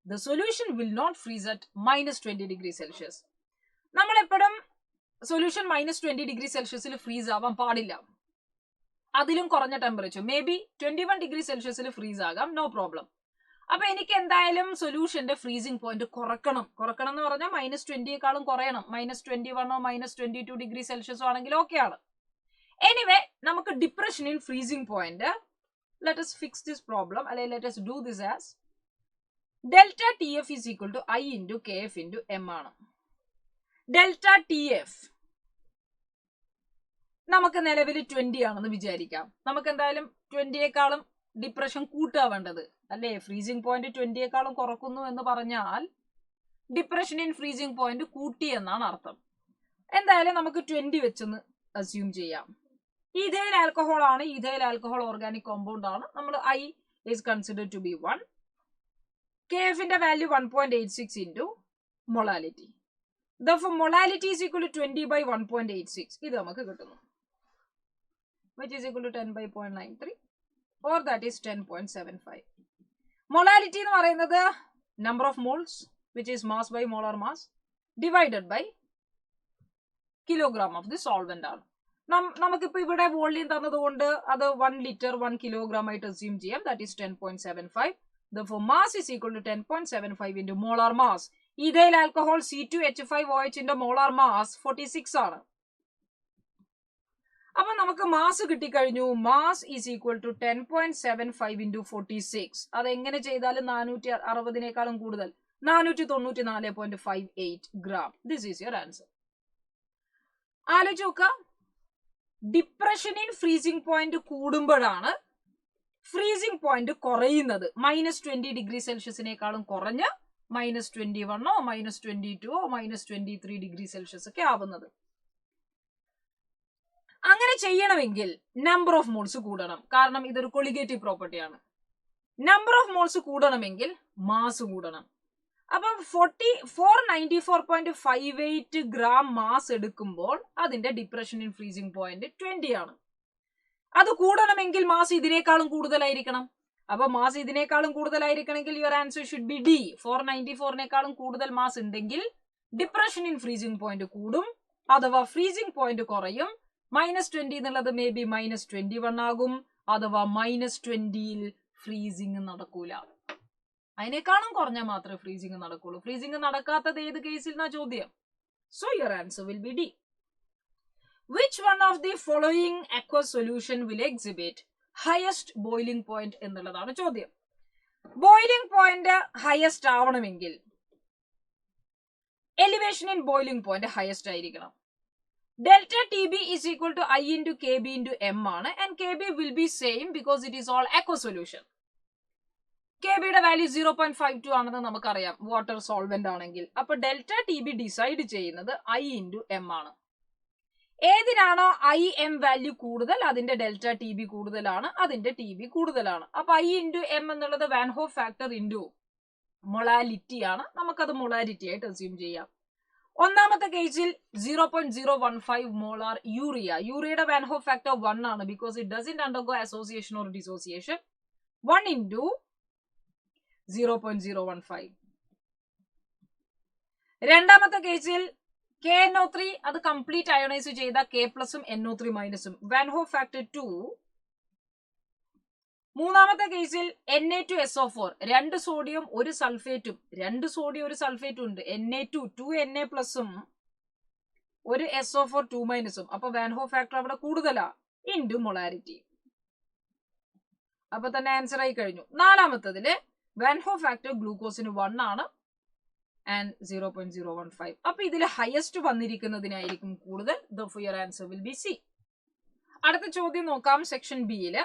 the solution will not freeze at -20 degrees Celsius. നമ്മൾ എപ്പോഴും സൊല്യൂഷൻ -20 ഡിഗ്രി സെൽഷ്യസിൽ ഫ്രീസ് ആവാൻ പാടില്ല. അതിലും കുറഞ്ഞ ടെമ്പറേച്ചർ മേ ബി 21 ഡിഗ്രി സെൽഷ്യസിൽ ഫ്രീസ് ആകാം, നോ പ്രോബ്ലം. അപ്പൊ എനിക്ക് എന്തായാലും സൊല്യൂഷന്റെ ഫ്രീസിംഗ് പോയിന്റ് കുറക്കണം എന്ന് പറഞ്ഞാൽ -20യേക്കാളും കുറയണം. -21 -22 ഡിഗ്രി സെൽഷ്യസോ ആണെങ്കിൽ ഓക്കെ ആണ്. എനിവേ നമുക്ക് depression in freezing point, let us fix this problem, അല്ലെങ്കിൽ let us do this as delta TF is equal to I into KF into M ആണ്. ഡെൽറ്റ TF നമുക്ക് നിലവിൽ 20 ആണെന്ന് വിചാരിക്കാം. നമുക്ക് എന്തായാലും 20യേക്കാളും ഡിപ്രഷൻ കൂട്ടുക വേണ്ടത് അല്ലേ? ഫ്രീസിംഗ് പോയിന്റ് 20യേക്കാളും കുറക്കുന്നു എന്ന് പറഞ്ഞാൽ ഡിപ്രഷൻ ഇൻ ഫ്രീസിംഗ് പോയിന്റ് കൂട്ടി എന്നാണ് അർത്ഥം. എന്തായാലും നമുക്ക് 20 വെച്ചെന്ന് അസ്യൂം ചെയ്യാം. ഈഥൈൽ ആൽക്കഹോൾ ആണ്, ഈഥൈൽ ആൽക്കഹോൾ ഓർഗാനിക് കോമ്പൗണ്ട് ആണ്. നമ്മൾ I is considered to be 1. KFന്റെ value 1.86 into molality. Therefore, molality is equal to 20 by 1.86. ഇത് നമുക്ക് കിട്ടുന്നു, which is equal to 10 by 0.93 or that is 10.75. Molality എന്ന് പറയുന്നത് number of moles, which is mass by molar mass divided by kilogram of the solvent ആണ്. നമുക്കിപ്പോ ഇവിടെ volume തന്നതുകൊണ്ട് അത് 1 liter 1 kilogram ആയിട്ട് അസ്യൂം ചെയ്യാം. that is 10.75. Therefore, mass is equal to 10.75 into molar mass. Ethyl alcohol C2H5OH ന്റെ molar mass 46 ആണ്. അപ്പൊ നമുക്ക് മാസ് കിട്ടിക്കഴിഞ്ഞു. Mass is equal to 10.75 into 46. അത് എങ്ങനെ ചെയ്താലും 460നേക്കാളും കൂടുതൽ, 494.58 gram. This is your answer. ആലോചിച്ച് നോക്കുക, ഡിപ്രഷൻ ഇൻ ഫ്രീസിംഗ് പോയിന്റ് കൂടുമ്പോഴാണ് ഫ്രീസിംഗ് പോയിന്റ് കുറയുന്നത്. -20 ഡിഗ്രി സെൽഷ്യസിനേക്കാളും കുറഞ്ഞ് -21 -22 -23 ഡിഗ്രി സെൽഷ്യസ് ഒക്കെ ആവുന്നത്. അങ്ങനെ ചെയ്യണമെങ്കിൽ നമ്പർ ഓഫ് മോൾസ് കൂടണം. കാരണം ഇതൊരു കൊളിഗേറ്റീവ് പ്രോപ്പർട്ടിയാണ്. നമ്പർ ഓഫ് മോൾസ് കൂടണമെങ്കിൽ മാസ് കൂടണം. അപ്പം 494.58 ഗ്രാം മാസ് എടുക്കുമ്പോൾ അതിന്റെ ഡിപ്രഷൻ ഇൻ ഫ്രീസിംഗ് പോയിന്റ് 20 ആണ്. അത് കൂടണമെങ്കിൽ മാസ് ഇതിനേക്കാളും കൂടുതലായിരിക്കണം. അപ്പൊ മാസ് ഇതിനേക്കാളും കൂടുതലായിരിക്കണമെങ്കിൽ your answer should be D. 494നേക്കാളും കൂടുതൽ മാസ് ഉണ്ടെങ്കിൽ ഡിപ്രഷൻ ഇൻ ഫ്രീസിംഗ് പോയിന്റ് കൂടും, അഥവാ ഫ്രീസിംഗ് പോയിന്റ് കുറയും. -20 എന്നുള്ളത് മേ ബി -21 ആകും, അഥവാ -20യിൽ ഫ്രീസിംഗ് നടക്കൂല. അതിനേക്കാളും കുറഞ്ഞാൽ മാത്രമേ ഫ്രീസിംഗ് നടക്കുള്ളൂ. ഫ്രീസിംഗ് നടക്കാത്തത് ഏത് കേസിൽ എന്നാ ചോദ്യം. So your answer will be D. Which one of the following aqueous solution will exhibit highest boiling point എന്നുള്ളതാണ് ചോദ്യം. ബോയിലിംഗ് പോയിന്റ് ഹയസ്റ്റ് ആവണമെങ്കിൽ elevation in boiling point highest ആയിരിക്കണം. Delta TB is equal to I into KB into M ആണ്. And KB will be same because it is all aqueous solution. KBയുടെ value 0.52 ആണെന്ന് നമുക്കറിയാം water solvent ആണെങ്കിൽ. അപ്പൊ delta TB decide ചെയ്യുന്നത് I into M ആണ്. ഏതിനാണോ IM value കൂടുതൽ അതിന്റെ ഡെൽറ്റ TB കൂടുതലാണ്, അതിന്റെ TB കൂടുതലാണ്. അപ്പൊ I into M എന്നുള്ളത് van Hoff factor into molality ആണ്. നമുക്കത് മൊളാലിറ്റി ആയിട്ട് അസ്യൂം ചെയ്യാം. ഒന്നാമത്തെ കേസിൽ 0.015 മോളാർ യൂറിയയുടെ വാൻ ഹോഫ് ഫാക്ടർ 1 ആണ്, because it doesn't undergo association or dissociation. 1 into 0.015. രണ്ടാമത്തെ കേസിൽ KNO3 അത് കംപ്ലീറ്റ് അയോണൈസ് ചെയ്ത K പ്ലസും NO3 മൈനസും, വാൻ ഹോഫ് ഫാക്ടർ 2. മൂന്നാമത്തെ കേസിൽ Na2SO4 2 സോഡിയം 1 സൾഫേറ്റും, 2 സോഡിയം 1 സൾഫേറ്റും ഉണ്ട്. Na2 2 Na പ്ലസും 1 SO4 2 മൈനസും. അപ്പൊ വാൻ ഹോഫ് ഫാക്ടർ അവിടെ കൂടുതലാ ഇൻറ്റു മൊളാരിറ്റി. അപ്പൊ തന്നെ ആൻസർ ആയി കഴിഞ്ഞു. നാലാമത്തതില് വാൻ ഹോഫ് ഫാക്ടർ ഗ്ലൂക്കോസിന് 1 ആണ്, and 0.015. അപ്പോൾ ഇതിൽ ഹയസ്റ്റ് വന്നിരിക്കുന്നതിനായിരിക്കും കൂടുതൽ. Therefore your answer will be C. അടുത്ത ചോദ്യം നോക്കാം സെക്ഷൻ ബിയിൽ.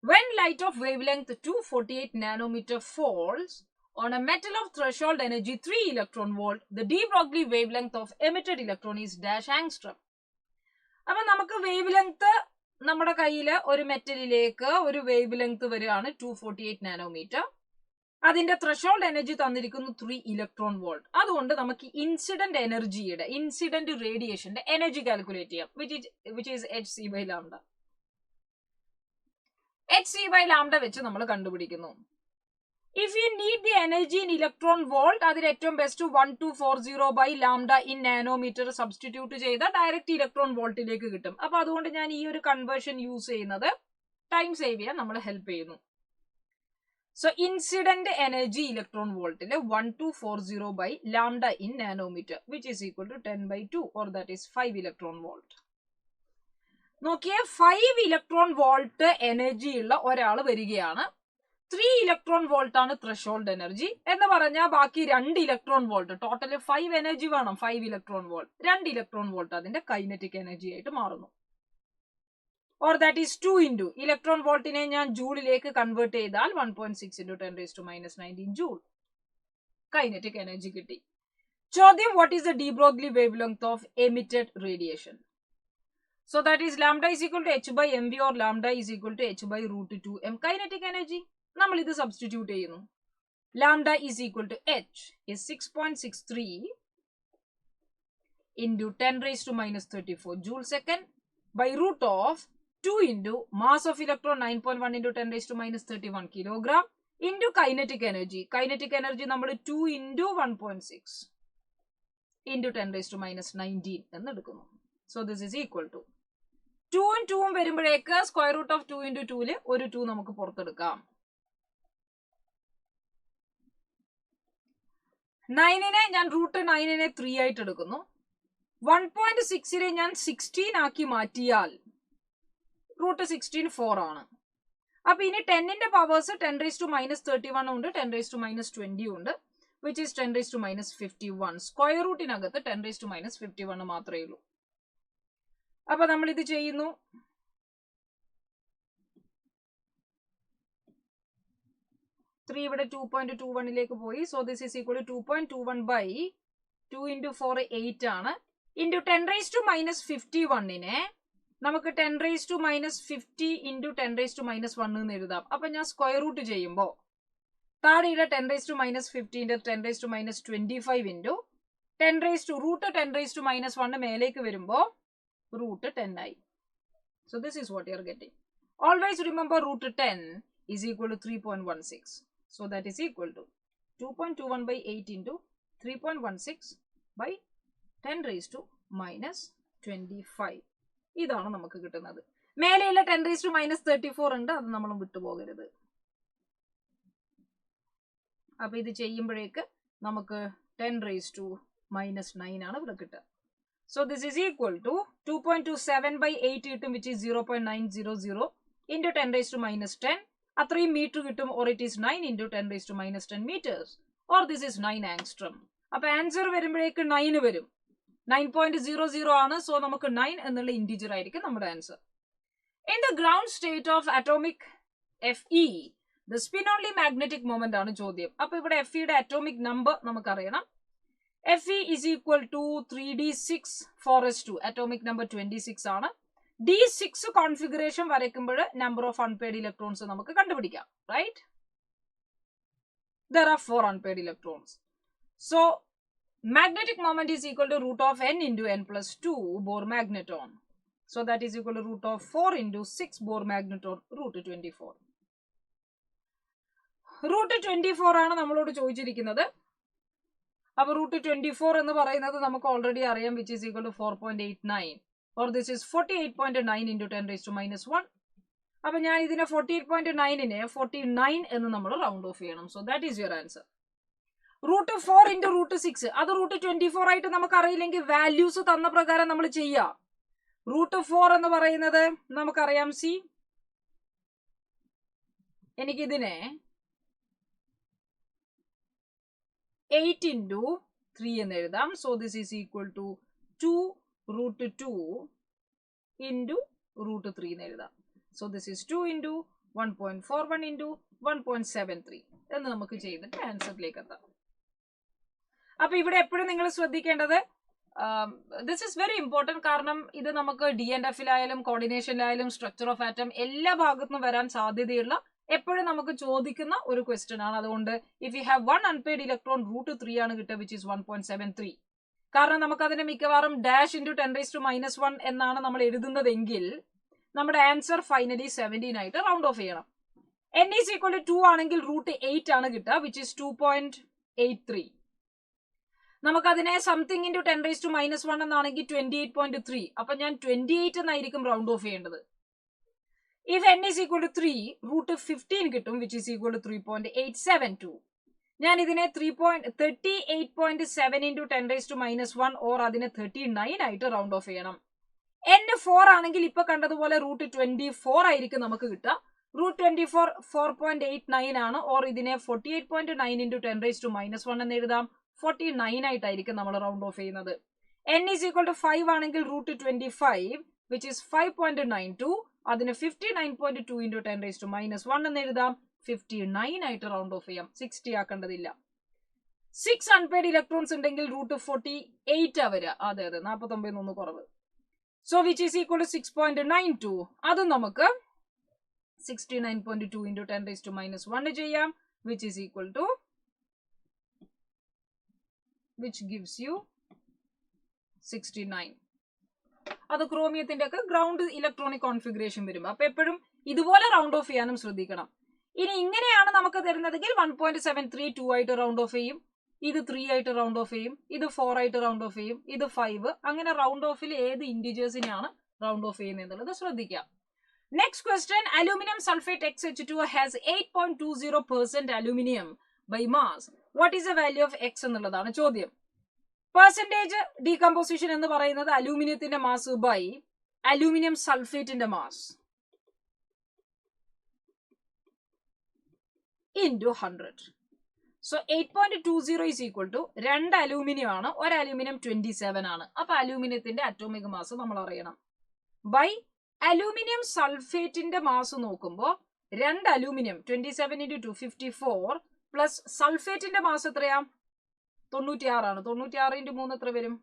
When light of wavelength 248 nanometer falls on a metal of threshold energy 3 electron volt, the de Broglie wavelength of emitted electron is dash angstrom. അപ്പൊ നമുക്ക് wave length നമ്മുടെ കയ്യിൽ ഒരു മെറ്റലിലേക്ക് ഒരു വേവ് ലെങ്ത് വരികയാണ് 248 നാനോമീറ്റർ. അതിന്റെ ത്രഷോൾഡ് എനർജി തന്നിരിക്കുന്നു 3 electron volt. അതുകൊണ്ട് നമുക്ക് ഇൻസിഡന്റ് എനർജിയുടെ ഇൻസിഡന്റ് റേഡിയേഷന്റെ എനർജി കാൽക്കുലേറ്റ് ചെയ്യാം, which is hc by lambda. hc by lambda വെച്ച് നമ്മൾ കണ്ടുപിടിക്കുന്നു. If you need the energy in electron volt, അതിൽ ഏറ്റവും best 1240 by lambda in nanometer substitute ചെയ്ത ഡയറക്റ്റ് ഇലക്ട്രോൺ വോൾട്ടിലേക്ക് കിട്ടും. അപ്പൊ അതുകൊണ്ട് ഞാൻ ഈ ഒരു കൺവേർഷൻ യൂസ് ചെയ്യുന്നത് ടൈം സേവ് ചെയ്യാൻ നമ്മളെ ഹെൽപ്പ് ചെയ്യുന്നു. സോ ഇൻസിഡന്റ് എനർജി ഇലക്ട്രോൺ വോൾട്ടില് 1240 by lambda in nanometer, which is equal to 10/2, or that is 5 electron volt. നോക്കിയേ, 5 ഇലക്ട്രോൺ വോൾട്ട് എനർജി ഉള്ള ഒരാൾ വരികയാണ്. 3 ഇലക്ട്രോൺ വോൾട്ട് ആണ് ത്രഷോൾഡ് എനർജി എന്ന് പറഞ്ഞാൽ ബാക്കി 2 ഇലക്ട്രോൺ വോൾട്ട്, ടോട്ടല് 5 എനർജി വേണം. 5 ഇലക്ട്രോൺ വോൾട്ട്, 2 ഇലക്ട്രോൺ വോൾട്ട് അതിന്റെ കൈനറ്റിക് എനർജി ആയിട്ട് മാറുന്നു. Or that is 2 into electron വോൾട്ടിനെ ഞാൻ ജൂളിലേക്ക് കൺവേർട്ട് ചെയ്താൽ 1.6 into 10⁻⁻19 ജൂൾ കൈനറ്റിക് എനർജി കിട്ടി. ചോദ്യം, what is the de Broglie wavelength of emitted radiation? So that is lambda is equal to h by mv, or lambda is equal to h by √2m kinetic energy. നമ്മൾ ഇത് substitute ചെയ്യുന്നു. Lambda is equal to h is 6.63 into 10⁻⁻34 joule second by root of 2 into mass of electron 9.1 into 10⁻⁻31 kilogram into kinetic energy. Kinetic energy നമ്മൾ 2 into 1.6 into 10⁻⁻19 എന്ന് എടുക്കുന്നു. So this is equal to 2ഉം 2ഉം വരുമ്പോഴേക്ക് square root of 2 into 2 ഒരു 2 നമുക്ക് പുറത്തെടുക്കാം. 9നെ ഞാൻ root 9നെ 3 ആയിട്ട് എടുക്കുന്നു. 1.6നെ ഞാൻ 16 ആക്കി മാറ്റിയാൽ റൂട്ട് 16 4 ആണ്. അപ്പൊ ഇനി 10ന്റെ പവേഴ്സ് 10⁻⁻31 ഉണ്ട്, 10⁻⁻20 ഉണ്ട്, which is 10⁻⁻51. സ്ക്വയർ റൂട്ടിനകത്ത് 10⁻⁻51 മാത്രമേ ഉള്ളൂ. അപ്പൊ നമ്മൾ ഇത് ചെയ്യുന്നു. ഇവിടെ 2.21ലേക്ക് പോയി. So this is equal to 2.21 by 2 into 4 8 ആണ്. ഇൻറ്റു 10⁻⁻51നെ നമുക്ക് 10⁻⁻50 into 10⁻⁻1 എന്ന് എഴുതാം. അപ്പൊ ഞാൻ സ്ക്വയർ റൂട്ട് ചെയ്യുമ്പോൾ താഴെയുള്ള 10⁻⁻50 10⁻⁻25 into 10⁻1 മേലേക്ക് വരുമ്പോൾ റൂട്ട് 10 ആയി. So this is what you are getting. Always remember root 10 is equal to 3.16. So that is equal to 2.21 by 8 into 3.16 by 10⁻⁻25. ഇതാണ് നമുക്ക് കിട്ടുന്നത്. മേലെയുള്ള 10⁻⁻34 ഉണ്ട്, അത് നമ്മൾ വിട്ടുപോകരുത്. അപ്പൊ ഇത് ചെയ്യുമ്പോഴേക്ക് നമുക്ക് 10⁻⁻9 ആണ് ഇവിടെ കിട്ടുക. So this is equal to 2.27 by 8 കിട്ടും, which is 0.900 into 10⁻⁻10. അത്രയും മീറ്റർ കിട്ടും, or it is 9 into 10⁻⁻10 meters, or this is 9 angstrom. അപ്പൊ ആൻസർ വരുമ്പോഴേക്ക് 9 വരും. 9.00 ആണ്. സോ നമുക്ക് 9 എന്നുള്ള ഇന്റിജർ ആയിരിക്കും നമ്മുടെ answer. In the ground state of atomic Fe, the spin only magnetic moment ആണ് ചോദ്യം. അപ്പൊ ഇവിടെ Feയുടെ അറ്റോമിക് നമ്പർ നമുക്കറിയണം. Fe is equal to 3d6 4s2. Atomic number 26 ആണ്. D6 കോൺഫിഗറേഷൻ വരയ്ക്കുമ്പോൾ നമ്പർ ഓഫ് അൺപെയ്ഡ് ഇലക്ട്രോൺസ് നമുക്ക് കണ്ടുപിടിക്കാം, right? There are 4 unpaired electrons. So magnetic moment is equal to root of n into n plus 2 Bohr magneton. So that is equal to root of 4 into 6 Bohr magneton, root 24. Root 24 ആണ് നമ്മളോട് ചോദിച്ചിരിക്കുന്നത്. അപ്പൊ root 24 എന്ന് പറയുന്നത് നമുക്ക് already അറിയാം, which is equal to 4.89, or this is 48.9 into 10⁻⁻1. അപ്പൊ ഞാൻ ഇതിനെ 48.9നെ 49 എന്ന് നമ്മൾ റൗണ്ട് ഓഫ് ചെയ്യണം. So that is your answer. Root 4 into root 6 അത് റൂട്ട് 24 ആയിട്ട് നമുക്ക് അറിയില്ലെങ്കിൽ വാല്യൂസ് തന്ന പ്രകാരം നമ്മൾ ചെയ്യാം. റൂട്ട് 4 എന്ന് പറയുന്നത് നമുക്കറിയാം, സി എനിക്കിതിനെ 8 into 3 എന്ന് എഴുതാം. So this is equal to 2 root 2 into root 3 എന്ന് എഴുതാം. So this is 2 into 1.41 into 1.73 എന്ന് നമുക്ക് ചെയ്തിട്ട് ആൻസറിലേക്ക് എത്താം. അപ്പൊ ഇവിടെ എപ്പോഴും നിങ്ങൾ ശ്രദ്ധിക്കേണ്ടത് ദിസ് ഇസ് വെരി ഇമ്പോർട്ടന്റ്. കാരണം ഇത് നമുക്ക് DNF-ലായാലും കോർഡിനേഷനിലായാലും സ്ട്രക്ചർ ഓഫ് ആറ്റം എല്ലാ ഭാഗത്തുനിന്നും വരാൻ സാധ്യതയുള്ള എപ്പോഴും നമുക്ക് ചോദിക്കുന്ന ഒരു ക്വസ്റ്റ്യൻ ആണ്. അതുകൊണ്ട് if you have 1 unpaired electron root 3 ആണ് കിട്ടുക, വിച്ച് ഇസ് 1.73. കാരണം നമുക്ക് അതിനെ മിക്കവാറും ഡാഷ് ഇൻറ്റു 10⁻⁻1 എന്നാണ് നമ്മൾ എഴുതുന്നതെങ്കിൽ നമ്മുടെ ആൻസർ ഫൈനലി 17 ആയിട്ട് റൗണ്ട് ഓഫ് ചെയ്യണം. n ഈസ് ഈക്വൽ ടു 2 ആണെങ്കിൽ റൂട്ട് 8 ആണ് കിട്ടുക, വിച്ച് ഇസ് 2.83. നമുക്കതിനെ സംതിങ് ഇൻറ്റു 10⁻⁻1 എന്നാണെങ്കിൽ 28.3. അപ്പൊ ഞാൻ 28 എന്നായിരിക്കും റൗണ്ട് ഓഫ് ചെയ്യേണ്ടത്. If n is equal to 3, root 15 കിട്ടും, which is equal to 3.872. ഞാൻ ഇതിനെ 38.7 into 10⁻⁻1 or അതിനെ 39 ആയിട്ട് റൗണ്ട് ഓഫ് ചെയ്യണം. n 4 ആണെങ്കിൽ ഇപ്പൊ കണ്ടതുപോലെ റൂട്ട് 24 ആയിരിക്കും നമുക്ക് കിട്ടുക. റൂട്ട് 24 4.89 ആണ്, ഓർ ഇതിനെ 48.9 into 10⁻⁻1 എന്ന് എഴുതാം. 49 ആയിട്ടായിരിക്കും നമ്മൾ റൗണ്ട് ഓഫ് ചെയ്യുന്നത്. n is equal to 5 ആണെങ്കിൽ റൂട്ട് 25, which is 5.92. അതിന് 59.2 into 10⁻⁻1 എന്ന് എഴുതാം. 59 ആയിട്ട് റൗണ്ട് ഓഫ് ചെയ്യാം, 60 ആക്കേണ്ടതില്ല. 6 അൺപെയ്ഡ് ഇലക്ട്രോൺസ് ഉണ്ടെങ്കിൽ റൂട്ട് 48 ആ വരിക. അതെ 49 കുറവ്. So which is equal to 6.92. അതും നമുക്ക് 69.2 into 10⁻⁻1 ചെയ്യാം, which is equal to which gives you 69. അത് ക്രോമിയത്തിന്റെ ഒക്കെ ഗ്രൗണ്ട് ഇലക്ട്രോണിക് കോൺഫിഗറേഷൻ വരും. അപ്പൊ എപ്പോഴും ഇതുപോലെ റൗണ്ട് ഓഫ് ചെയ്യാനും ശ്രദ്ധിക്കണം. ഇനി ഇങ്ങനെയാണ് നമുക്ക് തരുന്നതെങ്കിൽ 1.73 2 ആയിട്ട് റൗണ്ട് ഓഫ് ചെയ്യും, ഇത് 3 ആയിട്ട് റൗണ്ട് ഓഫ് ചെയ്യും, ഇത് 4 ആയിട്ട് റൗണ്ട് ഓഫ് ചെയ്യും, ഇത് 5. അങ്ങനെ റൗണ്ട് ഓഫിൽ ഏത് ഇൻഡിജേഴ്സിനെയാണ് റൗണ്ട് ഓഫ് ചെയ്യുന്നത് എന്നുള്ളത് ശ്രദ്ധിക്കാം. Next question, aluminium sulphate XH2 has 8.20% aluminium by mass. What is the value of X എന്നുള്ളതാണ് ചോദ്യം. പെർസെന്റേജ് ഡീകമ്പോസിഷൻ എന്ന് പറയുന്നത് അലൂമിനിയത്തിന്റെ മാസ് ബൈ അലൂമിനിയം സൾഫേറ്റിന്റെ mass into 100. So 8.20 is equal to 2 aluminium ആണ്, ഒരു അലൂമിനിയം 27 ആണ്. അപ്പൊ അലൂമിനിയത്തിന്റെ അറ്റോമിക് മാസ് നമ്മൾ അറിയണം. ബൈ അലൂമിനിയം സൾഫേറ്റിന്റെ മാസ് നോക്കുമ്പോൾ 2 അലൂമിനിയം 27 into 2 54 പ്ലസ് സൾഫേറ്റിന്റെ മാസ് എത്രയാ? 96 ആണ്. 96 into 3 എത്ര വരും?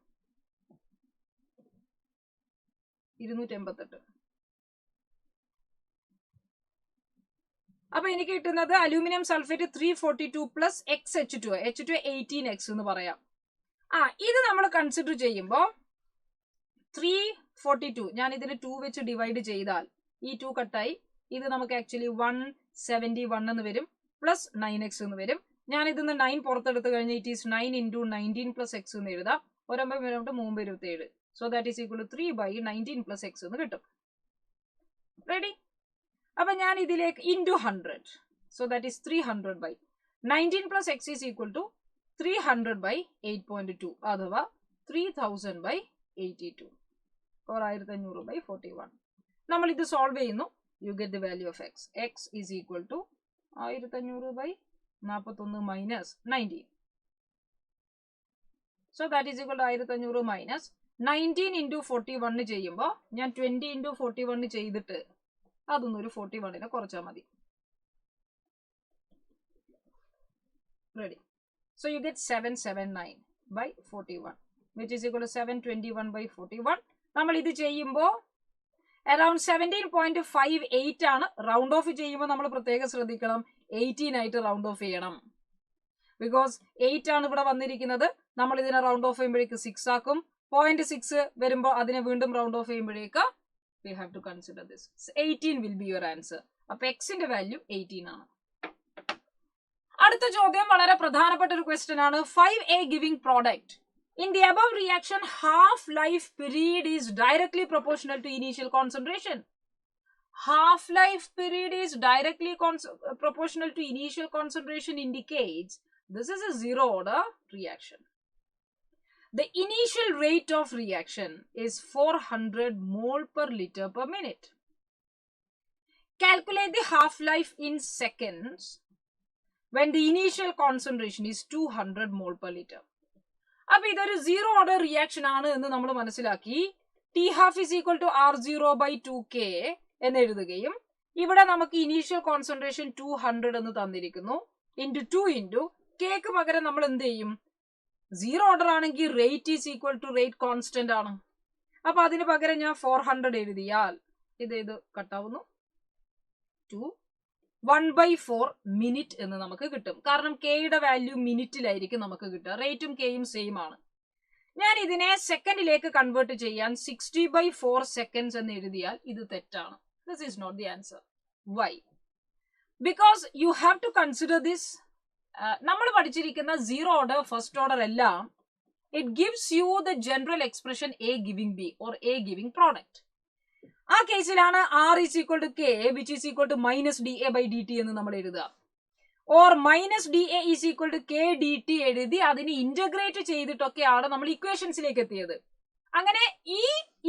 288. അപ്പൊ എനിക്ക് കിട്ടുന്നത് aluminium sulphate 342 plus XH2 18X എന്ന് പറയാം. ഇത് നമ്മൾ കൺസിഡർ ചെയ്യുമ്പോൾ 342 ഞാൻ ഇതിന് 2 വെച്ച് ഡിവൈഡ് ചെയ്താൽ ഈ 2 കട്ടായി, ഇത് നമുക്ക് ആക്ച്വലി 171 എന്ന് വരും, പ്ലസ് 9X എന്ന് വരും. ഞാൻ ഇതിന്ന് 9 പുറത്തെടുത്ത് കഴിഞ്ഞാൽ it is 9 into 19 plus X എന്ന് എഴുതാം. 9 so that is equal to 3/19 plus X എന്ന് കിട്ടും. റെഡി? അപ്പൊ ഞാൻ ഇതിലേക്ക് into 100, so that is 300/19 plus X is equal to 300/8.2 അഥവാ 3000/82 or 1500/41. നമ്മൾ ഇത് സോൾവ് ചെയ്യുന്നു, you get the value of X. X is equal to 1500/41 minus 19. So that is equal to 1500 minus 19 into 41 ചെയ്യുമ്പോൾ ഞാൻ 20 into 41 ചെയ്തിട്ട് അതൊന്നൊരു 41 കുറച്ചാൽ മതി. Ready? So you get 779/41 which is equal to 721/41. നമ്മൾ ഇത് ചെയ്യുമ്പോൾ അറൌണ്ട് 17.58 ആണ്. റൗണ്ട് ഓഫ് ചെയ്യുമ്പോൾ നമ്മൾ പ്രത്യേകം ശ്രദ്ധിക്കണം, 18 ആയിട്ട് റൗണ്ട് ഓഫ് ചെയ്യണം. ബിക്കോസ് 8 ആണ് ഇവിടെ വന്നിരിക്കുന്നത്. നമ്മൾ ഇതിനെ റൗണ്ട് ഓഫ് ചെയ്യുമ്പോഴേക്ക് 6 ആക്കും. 0.6 വരുമ്പോൾ അതിനെ വീണ്ടും റൗണ്ട് ഓഫ് ചെയ്യുമ്പോഴേക്ക് we have to consider this. 18 will be your answer. അപ്പൊ Xന്റെ വാല്യൂ 18 ആണ്. അടുത്ത ചോദ്യം വളരെ പ്രധാനപ്പെട്ട ഒരു ക്വസ്റ്റ്യൻ ആണ്. 5A giving product. In the above reaction, half-life period is directly proportional to initial concentration. Half-life period is directly proportional to initial concentration indicates this is a zero order reaction. The initial rate of reaction is 400 mole per liter per minute. Calculate the half-life in seconds when the initial concentration is 200 mole per liter. അപ്പോൾ ഇതൊരു zero order reaction ആണ് എന്ന് നമ്മൾ മനസ്സിലാക്കി. T half is equal to R0/2K എന്ന് എഴുതുകയും ഇവിടെ നമുക്ക് ഇനീഷ്യൽ കോൺസെൻട്രേഷൻ 200 എന്ന് തന്നിരിക്കുന്നു. ഇൻറ്റു 2 ഇൻറ്റു കെക്ക് പകരം നമ്മൾ എന്ത് ചെയ്യും? സീറോ ഓർഡർ ആണെങ്കിൽ rate is equal to rate constant ആണ്. അപ്പൊ അതിന് പകരം ഞാൻ 400 എഴുതിയാൽ ഇത് കട്ടാവുന്നു. 1/4 മിനിറ്റ് എന്ന് നമുക്ക് കിട്ടും. കാരണം കെയുടെ വാല്യൂ മിനിറ്റിലായിരിക്കും നമുക്ക് കിട്ടുക. റേറ്റും കെയും സെയിം ആണ്. ഞാൻ ഇതിനെ സെക്കൻഡിലേക്ക് കൺവേർട്ട് ചെയ്യാൻ 60/4 സെക്കൻഡ്സ് എന്ന് എഴുതിയാൽ ഇത് തെറ്റാണ്. This is not the answer. Why? Because you have to consider this. നമ്മൾ പഠിച്ചിരിക്കുന്ന സീറോ ഓർഡർ, ഫസ്റ്റ് ഓർഡർ എല്ലാം it gives you the general expression A giving B or A giving product. ആ കേസിലാണ് R is equal to K which is equal to minus dA/dt എന്ന് നമ്മൾ എഴുതുക. Or minus dA is equal to K dt എഴുതി അതിന് integrate ചെയ്തിട്ടൊക്കെയാണ് നമ്മൾ ഇക്വേഷൻസിലേക്ക് എത്തിയത്. അങ്ങനെ ഈ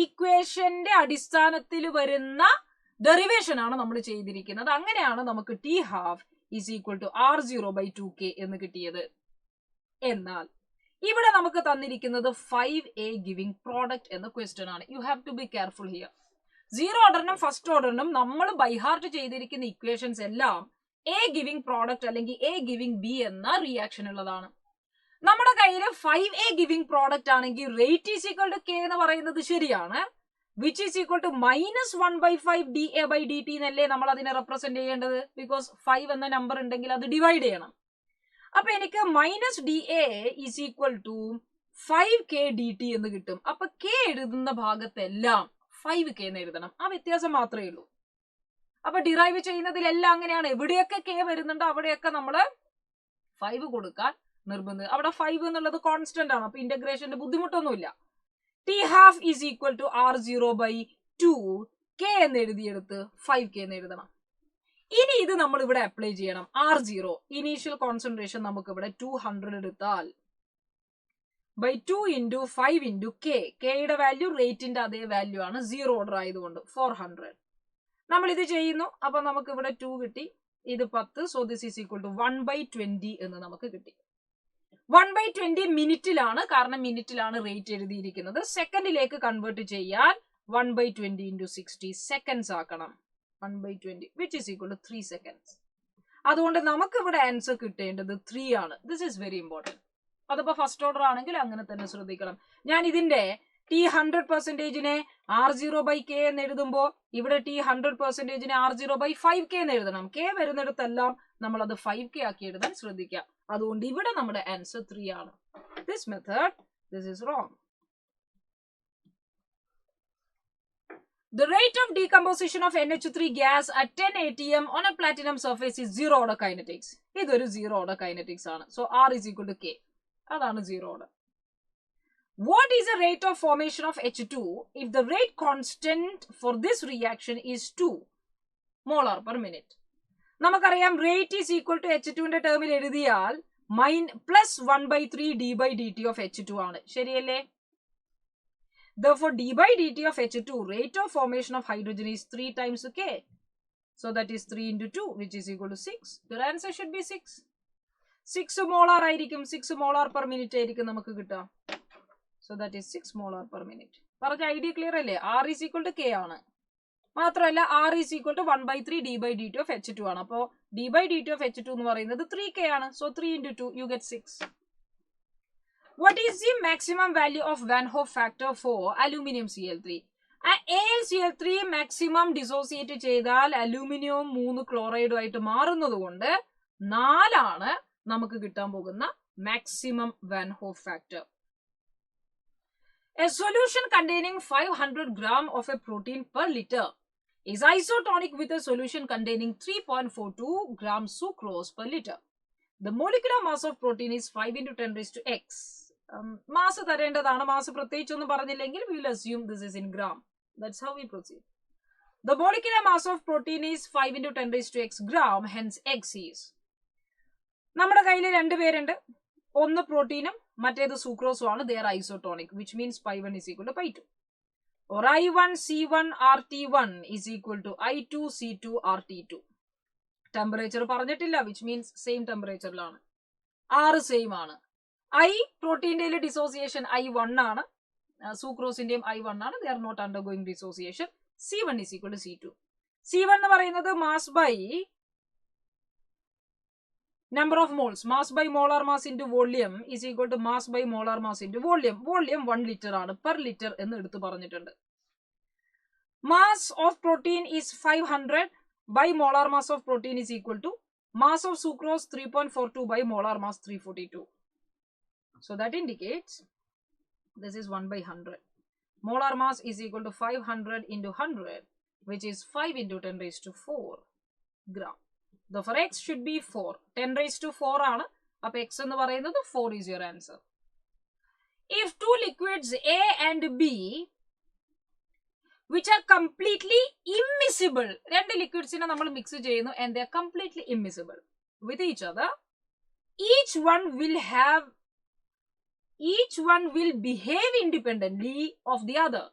ഇക്വേഷന്റെ അടിസ്ഥാനത്തിൽ വരുന്ന ഡെറിവേഷൻ ആണ് നമ്മൾ ചെയ്തിരിക്കുന്നത്. അങ്ങനെയാണ് നമുക്ക് T half is equal to R0/2K എന്ന് കിട്ടിയത്. എന്നാൽ ഇവിടെ നമുക്ക് തന്നിരിക്കുന്നത് 5A ഗിവിംഗ് പ്രോഡക്റ്റ് എന്ന ക്വസ്റ്റ്യൻ ആണ്. You have to be careful here. Zero ഓർഡറിനും ഫസ്റ്റ് ഓർഡറിനും നമ്മൾ ബൈഹാർട്ട് ചെയ്തിരിക്കുന്ന ഇക്വേഷൻസ് എല്ലാം എ ഗിവിംഗ് പ്രോഡക്റ്റ് അല്ലെങ്കിൽ എ ഗിവിംഗ് ബി എന്ന റിയാക്ഷൻ ഉള്ളതാണ്. നമ്മുടെ കയ്യിൽ 5A ഗിവിംഗ് പ്രോഡക്റ്റ് ആണെങ്കിൽ rate is equal to k എന്ന് പറയുന്നത് ശരിയാണ്. Which is equal to minus 1/5 dA/dt എന്നല്ലേ നമ്മൾ അതിനെ റെപ്രസെന്റ് ചെയ്യേണ്ടത്. ബിക്കോസ് 5 എന്ന നമ്പർ ഉണ്ടെങ്കിൽ അത് ഡിവൈഡ് ചെയ്യണം. അപ്പൊ എനിക്ക് minus dA is equal to 5K dt എന്ന് കിട്ടും. അപ്പൊ കെ എഴുതുന്ന ഭാഗത്തെല്ലാം 5K എന്ന് എഴുതണം. ആ വ്യത്യാസം മാത്രമേ ഉള്ളൂ. അപ്പൊ ഡിറൈവ് ചെയ്യുന്നതിലെല്ലാം അങ്ങനെയാണ്. എവിടെയൊക്കെ കെ വരുന്നുണ്ടോ അവിടെയൊക്കെ നമ്മൾ 5 കൊടുക്കാൻ നിർബന്ധം. അവിടെ 5 എന്നുള്ളത് കോൺസ്റ്റന്റ് ആണ്. അപ്പൊ ഇന്റഗ്രേഷന്റെ ബുദ്ധിമുട്ടൊന്നുമില്ല. T half is equal to R0/2K എന്ന് എഴുതിയെടുത്ത് 5K എന്ന് എഴുതണം. ഇനി ഇത് നമ്മൾ ഇവിടെ അപ്ലൈ ചെയ്യണം. R0 ഇനീഷ്യൽ കോൺസെൻട്രേഷൻ നമുക്ക് ഇവിടെ 200 എടുത്താൽ by 2 into 5 into K. കെയുടെ വാല്യൂ റേറ്റിന്റെ അതേ വാല്യൂ ആണ്, സീറോ ഓർഡർ ആയതുകൊണ്ട് 400. നമ്മൾ ഇത് ചെയ്യുന്നു. അപ്പൊ നമുക്ക് ഇവിടെ 2 കിട്ടി, ഇത് 10. So this is equal to 1/20 എന്ന് നമുക്ക് കിട്ടി. 1/20 മിനിറ്റിലാണ്, കാരണം മിനിറ്റിലാണ് റേറ്റ് എഴുതിയിരിക്കുന്നത്. സെക്കൻഡിലേക്ക് കൺവേർട്ട് ചെയ്യാൻ 1/20 into 60 സെക്കൻഡ്സ് ആക്കണം. 1/20 which is equal to 3 seconds. അതുകൊണ്ട് നമുക്ക് ഇവിടെ ആൻസർ കിട്ടേണ്ടത് 3 ആണ്. This is very important. അതിപ്പോ ഫസ്റ്റ് ഓർഡർ ആണെങ്കിൽ അങ്ങനെ തന്നെ ശ്രദ്ധിക്കണം. ഞാൻ ഇതിന്റെ ടി 100%നെ R0/K എന്ന് എഴുതുമ്പോൾ ഇവിടെ ടി 100%നെ R0/5K എന്ന് എഴുതണം. K വരുന്നിടത്തെല്ലാം നമ്മൾ അത് 5K ആക്കി എഴുതാൻ ശ്രദ്ധിക്കുക. അതുകൊണ്ട് ഇവിടെ നമ്മുടെ ആൻസർ 3 ആണ്. This method, this is wrong. The rate of decomposition of NH3 gas at 10 atm on a platinum surface is zero order kinetics. ഇതൊരു zero order kinetics ആണ്. So R is equal to K. അതാണ് zero order. What is the rate of formation of H2 if the rate constant for this reaction is 2 molar per minute? നമുക്കറിയാം rate is equal to H2ന്റെ ടേമിൽ എഴുതിയാൽ plus 1/3 d/dt of H2 ആണ്. ശരിയല്ലേ? Therefore, d/dt of H2, rate of formation of hydrogen is 3 times K. So that is 3 into 2, which is equal to 6. Your answer should be 6. 6 molar ആയിരിക്കും. 6 molar per minute ആയിരിക്കും നമുക്ക് കിട്ടുക. So that is 6 molar per minute. പറഞ്ഞ idea clear അല്ലേ? R is equal to K ആണ്. മാത്രമല്ല R is equal to 1/3 d/dt of H2 ആണ്. അപ്പോൾ d/dt of H2 എന്ന് പറയുന്നത് 3K ആണ്. So 3 into 2, you get 6. What is the maximum value of Van Hoff factor for aluminium Cl3? AlCl3 maximum dissociate ചെയ്താൽ aluminium 3 ക്ലോറൈഡും ആയിട്ട് മാറുന്നത് കൊണ്ട് 4 ആണ് നമുക്ക് കിട്ടാൻ പോകുന്ന maximum Van Hoff factor. A solution containing 500 gram of a protein per liter is isotonic with a solution containing 3.42 gram sucrose per liter. The molecular mass of protein is 5 into 10 raised to x. Mass തരേണ്ടതാണ്. Mass പ്രത്യേകിച്ചൊന്നും പറഞ്ഞില്ലെങ്കിൽ we will assume this is in gram. That's how we proceed. The molecular mass of protein is 5 into 10 raised to x gram. Hence x is. നമ്മുടെ കയ്യിൽ 2 പേരുണ്ട്. ഒന്ന് പ്രോട്ടീനും മറ്റേത് സൂക്രോസും ആണ്. They are isotonic, which means pi1 is equal to pi2. Or I1 C1 RT1 is equal to I2 C2 RT2. Temperature പറഞ്ഞിട്ടില്ല, which means same ടെമ്പറേച്ചറിലാണ്. R same ആണ്. I പ്രോട്ടീൻ്റെ ഡിസോസിയേഷൻ I1 ആണ്, സൂക്രോസിന്റെയും I1 ആണ്. They are not undergoing dissociation. C1 is equal to C2. C1 എന്ന് പറയുന്നത് mass by number of moles, mass by molar mass into volume is equal to mass by molar mass into volume. Volume 1 liter ആണ്, per liter എന്ന് എടുത്ത് പറഞ്ഞിട്ടുണ്ട്. Mass of protein is 500 by molar mass of protein is equal to mass of sucrose 3.42 by molar mass 342. So that indicates this is 1 by 100. Molar mass is equal to 500 into 100, which is 5 into 10 raised to 4 gram. Therefore, x should be 4. 10 raised to 4 ആണ്. അപ്പോൾ x എന്ന് പറയുന്നത് 4 is your answer. If two liquids A and B which are completely immiscible, രണ്ട് ലിക്വിഡ്സിനെ നമ്മൾ mix ചെയ്യുന്നു and they are completely immiscible with each other, each one will behave independently of the other.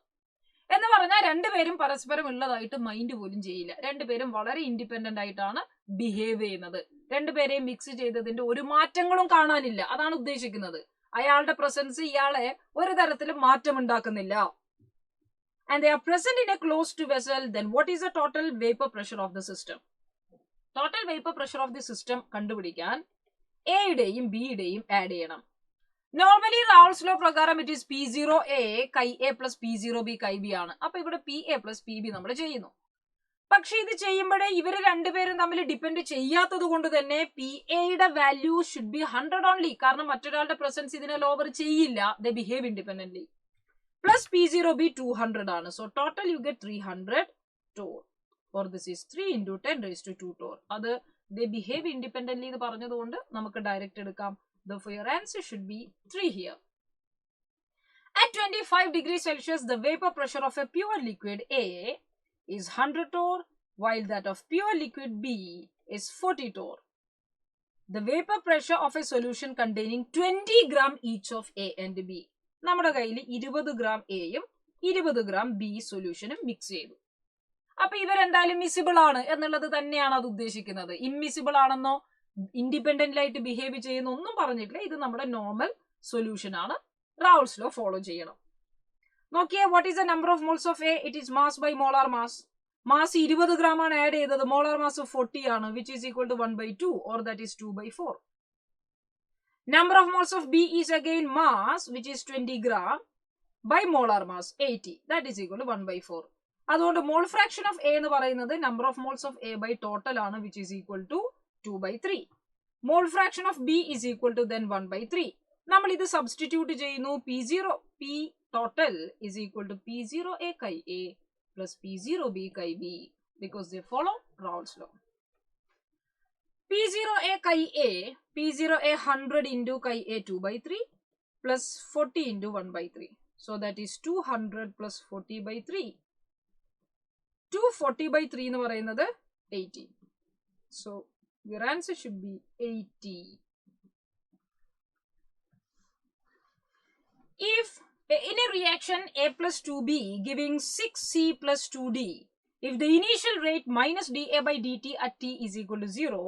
എന്ന് പറഞ്ഞാൽ രണ്ടുപേരും പരസ്പരം ഉള്ളതായിട്ട് മൈൻഡ് പോലും ചെയ്യില്ല. രണ്ടുപേരും വളരെ ഇൻഡിപെൻഡന്റ് ആയിട്ടാണ് ബിഹേവ് ചെയ്യുന്നത്. രണ്ടുപേരെയും മിക്സ് ചെയ്തതിന്റെ ഒരു മാറ്റങ്ങളും കാണാനില്ല. അതാണ് ഉദ്ദേശിക്കുന്നത്. അയാളുടെ പ്രസൻസ് ഇയാളെ ഒരു തരത്തിലും മാറ്റം ഉണ്ടാക്കുന്നില്ല. And they are present in a closed vessel. Then what is the total vapor pressure of the system? Total vapor pressure of the system കണ്ടുപിടിക്കാൻ എയുടെയും ബിയുടെയും ആഡ് ചെയ്യണം. നോർമലി റൗൾസ് ലോ പ്രകാരം it is P0A chi A plus P0B chi B ആണ്. അപ്പൊ ഇവിടെ PA plus PB നമ്മൾ ചെയ്യുന്നു. പക്ഷെ ഇത് ചെയ്യുമ്പോഴേ ഇവര് രണ്ടുപേരും തമ്മിൽ ഡിപ്പെൻഡ് ചെയ്യാത്തത് കൊണ്ട് തന്നെ PAയുടെ വാല്യൂ ഷുഡ് ബി 100 ഓൺലി. കാരണം മറ്റൊരാളുടെ പ്രസൻസ് ഇതിനെ ലോവർ ചെയ്യില്ല. ദേ ബിഹേവ് ഇൻഡിപെൻഡന്റ്ലി. പ്ലസ് P0B 200 ആണ്. So total you get 300 Tor. Or this is 3 into 10 raised to 2 Tor. അത് ദേ ബിഹേവ് ഇൻഡിപെൻഡന്റ്ലി എന്ന് പറഞ്ഞതുകൊണ്ട് നമുക്ക് ഡയറക്റ്റ് എടുക്കാം. Therefore, your answer should be 3 here. At 25 degrees Celsius, the vapor pressure of a pure liquid A is 100 torr, while that of pure liquid B is 40 torr. The vapor pressure of a solution containing 20 gram each of A and B. നമ്മുടെ കയ്യിൽ 20 gram Aയും 20 gram B സൊല്യൂഷനും mix ചെയ്തു. അപ്പൊ ഇവരെന്തായാലും miscible ആണ് എന്നുള്ളത് തന്നെയാണ് അത് ഉദ്ദേശിക്കുന്നത്. ഇമ്മിസിബിൾ ആണെന്നോ ഇൻഡിപെൻഡന്റ് ആയിട്ട് ബിഹേവ് ചെയ്യുന്ന ഒന്നും പറഞ്ഞിട്ടില്ല. ഇത് നമ്മുടെ നോർമൽ സൊല്യൂഷൻ ആണ്. റൗൾസ് ലോ ഫോളോ ചെയ്യണം. നോക്കിയേ, what is the number of moles of A? It is mass by molar mass. Mass 20 gram ആണ് ആഡ് ചെയ്തത്. മോളാർ മാസ് 40 ആണ്, which is equal to 1/2 or that is 2/4. Number of moles of B is again mass which is 20 gram by molar mass 80, that is equal to 1/4. അതുകൊണ്ട് mole fraction of A എന്ന് പറയുന്നത് number of moles of A by total ആണ്, which is equal to 2/3. Mole fraction of B is equal to then 1/3. നമ്മൾ ഇത് substitute ചെയ്യുന്നു. P total is equal to P0A chi A plus P0B chi B because they follow Raoult's law. P0A chi A, P0A 100 into chi A 2/3 plus 40 into 1/3. So that is 200 plus 40/3. 240/3 എന്ന് പറയുന്നത് 80. So your answer should be 80. If in a reaction A plus 2B giving 6C plus 2D, if the initial rate minus dA by dt at T is equal to 0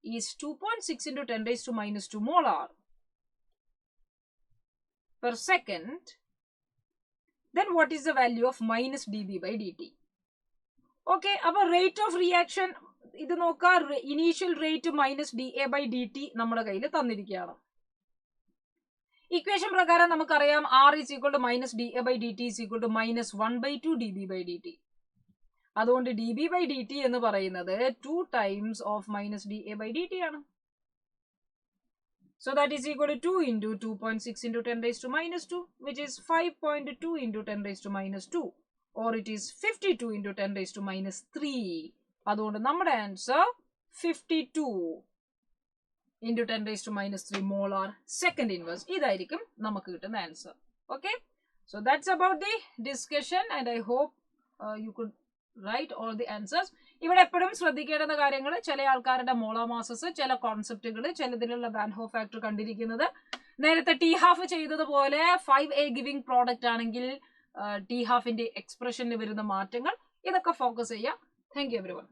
is 2.6 into 10 raised to minus 2 molar per second, then what is the value of minus dB by dt? Okay, our rate of reaction, ഇത് നോക്കാം, initial rate minus dA by dt നമ്മുടെ കയ്യിൽ തന്നിരിക്കുകയാണ്. Equation പ്രകാരം നമുക്കറിയാം R is equal to minus dA by dt is equal to minus 1/2 dB by dt. അതുകൊണ്ട് dB by dt എന്ന് പറയുന്നത് 2 times of minus dA by dt ആണ്. So that is equal to 2 into 2.6 into 10 raised to minus 2, which is 5.2 into 10 raised to minus 2, or it is 52 into 10 raised to minus 3. അതുകൊണ്ട് നമ്മുടെ answer 52 into 10 raised to minus 3 molar second inverse. ഇതായിരിക്കും നമുക്ക് കിട്ടുന്ന answer. Okay, so that's about the discussion and I hope you could write all the answers. ഇവിടെ എപ്പോഴും ശ്രദ്ധിക്കേണ്ട കാര്യങ്ങൾ, ചില ആൾക്കാരുടെ മോളാർ മാസസ്, ചില കോൺസെപ്റ്റുകൾ, ചിലതിലുള്ള വാൻ ഹോ ഫാക്ടർ കണ്ടിരിക്കുന്നത്. നേരത്തെ ടി ഹാഫ് ചെയ്തതുപോലെ 5A ഗിവിംഗ് പ്രോഡക്റ്റ് ആണെങ്കിൽ ടി ഹാഫിന്റെ എക്സ്പ്രഷനിൽ വരുന്ന മാറ്റങ്ങൾ, ഇതൊക്കെ ഫോക്കസ് ചെയ്യാം. Thank you everyone.